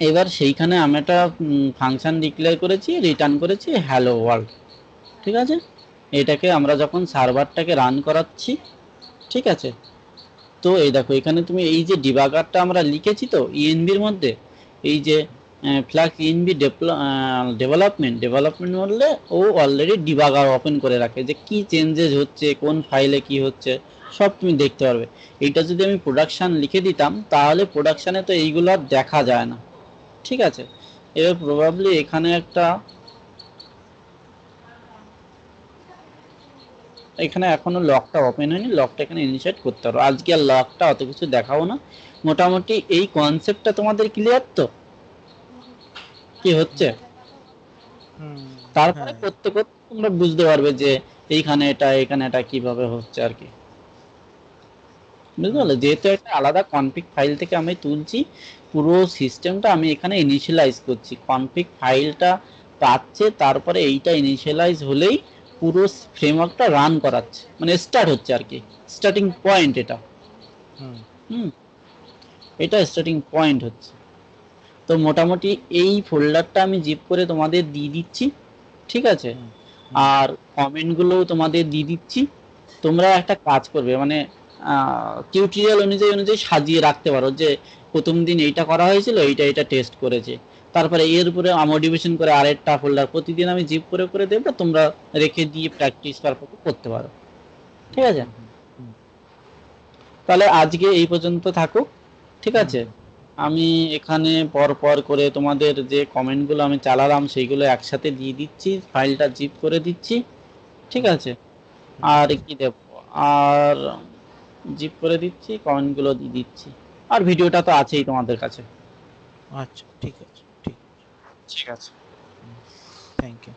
এবার সেইখানে আমি একটা ফাংশন ডিক্লেয়ার করেছি, রিটার্ন করেছি হ্যালো ওয়ার্ল্ড, ঠিক আছে। এটাকে আমরা যখন সার্ভারটাকে রান করাচ্ছি, ঠিক আছে, তো এই দেখো এখানে তুমি এই যে ডিবাগারটা আমরা লিখেছি তো ইএনবির মধ্যে, এই যে ফ্লাক্স ইএনবি ডেভেলপমেন্ট বললে ও অলরেডি ডিবাগার ওপেন করে রাখে যে কি চেঞ্জেস হচ্ছে, কোন ফাইলে কি হচ্ছে সব তুমি দেখতে পারবে। এইটা যদি আমি প্রোডাকশন লিখে দিতাম তাহলে প্রোডাকশনে তো এইগুলো আর দেখা যায় না, ঠিক আছে। এবার প্রবাবলি এখানে এখানে এখনো লকটা ওপেন হয়নি, লকটা এখানে ইনিশিয়েট করতে পারো। আজকে আর লকটা অত কিছু দেখাবো না, মোটামুটি এই কনসেপ্টটা তোমাদের ক্লিয়ার তো কি হচ্ছে? তারপরে হ্যাঁ করতে করতে তোমরা বুঝতে পারবে যে এইখানে এটা কিভাবে হচ্ছে আর কি, বুঝতে পারলে? যেহেতু একটা আলাদা কনফিগ ফাইল থেকে আমি তুলছি, পুরো সিস্টেমটা আমি এখানে ইনিশিয়ালাইজ করছি, কনফিগ ফাইলটা পাচ্ছে, তারপরে এইটা ইনিশিয়ালাইজ হলেই পুরো ফ্রেমওয়ার্কটা রান করাচ্ছে, মানে স্টার্ট হচ্ছে আর কি, স্টার্টিং পয়েন্ট এটা। হুম, এটা স্টার্টিং পয়েন্ট হচ্ছে। তো মোটামুটি এই ফোল্ডারটা আমি জিপ করে তোমাদের দিয়ে দিচ্ছি, ঠিক আছে, আর কমেন্টগুলোও তোমাদের দিয়ে দিচ্ছি। তোমরা একটা কাজ করবে, মানে টিউটোরিয়াল অনুযায়ী সাজিয়ে রাখতে পারো যে প্রথম দিন এইটা করা হয়েছিল, এটা টেস্ট করেছে, তারপরে এর উপরে মডিফিকেশন করে আরেকটা ফোল্ডার প্রতিদিন আমি জিপ করে করে দেবো, তোমরা রেখে দিয়ে প্র্যাকটিস করতে পারো, ঠিক আছে। তাহলে আজকে এই পর্যন্ত থাকুক, ঠিক আছে। আমি এখানে পর পর করে তোমাদের যে কমেন্টগুলো আমি চালালাম সেইগুলো একসাথে দিয়ে দিচ্ছি, ফাইলটা জিপ করে দিচ্ছি, ঠিক আছে। আর কি দেব, আর জিপ করে দিচ্ছি, কমেন্টগুলো দিয়ে দিচ্ছি, আর ভিডিওটা তো আছেই তোমাদের কাছে। আচ্ছা ঠিক আছে, ঠিক ঠিক আছে, থ্যাংক ইউ।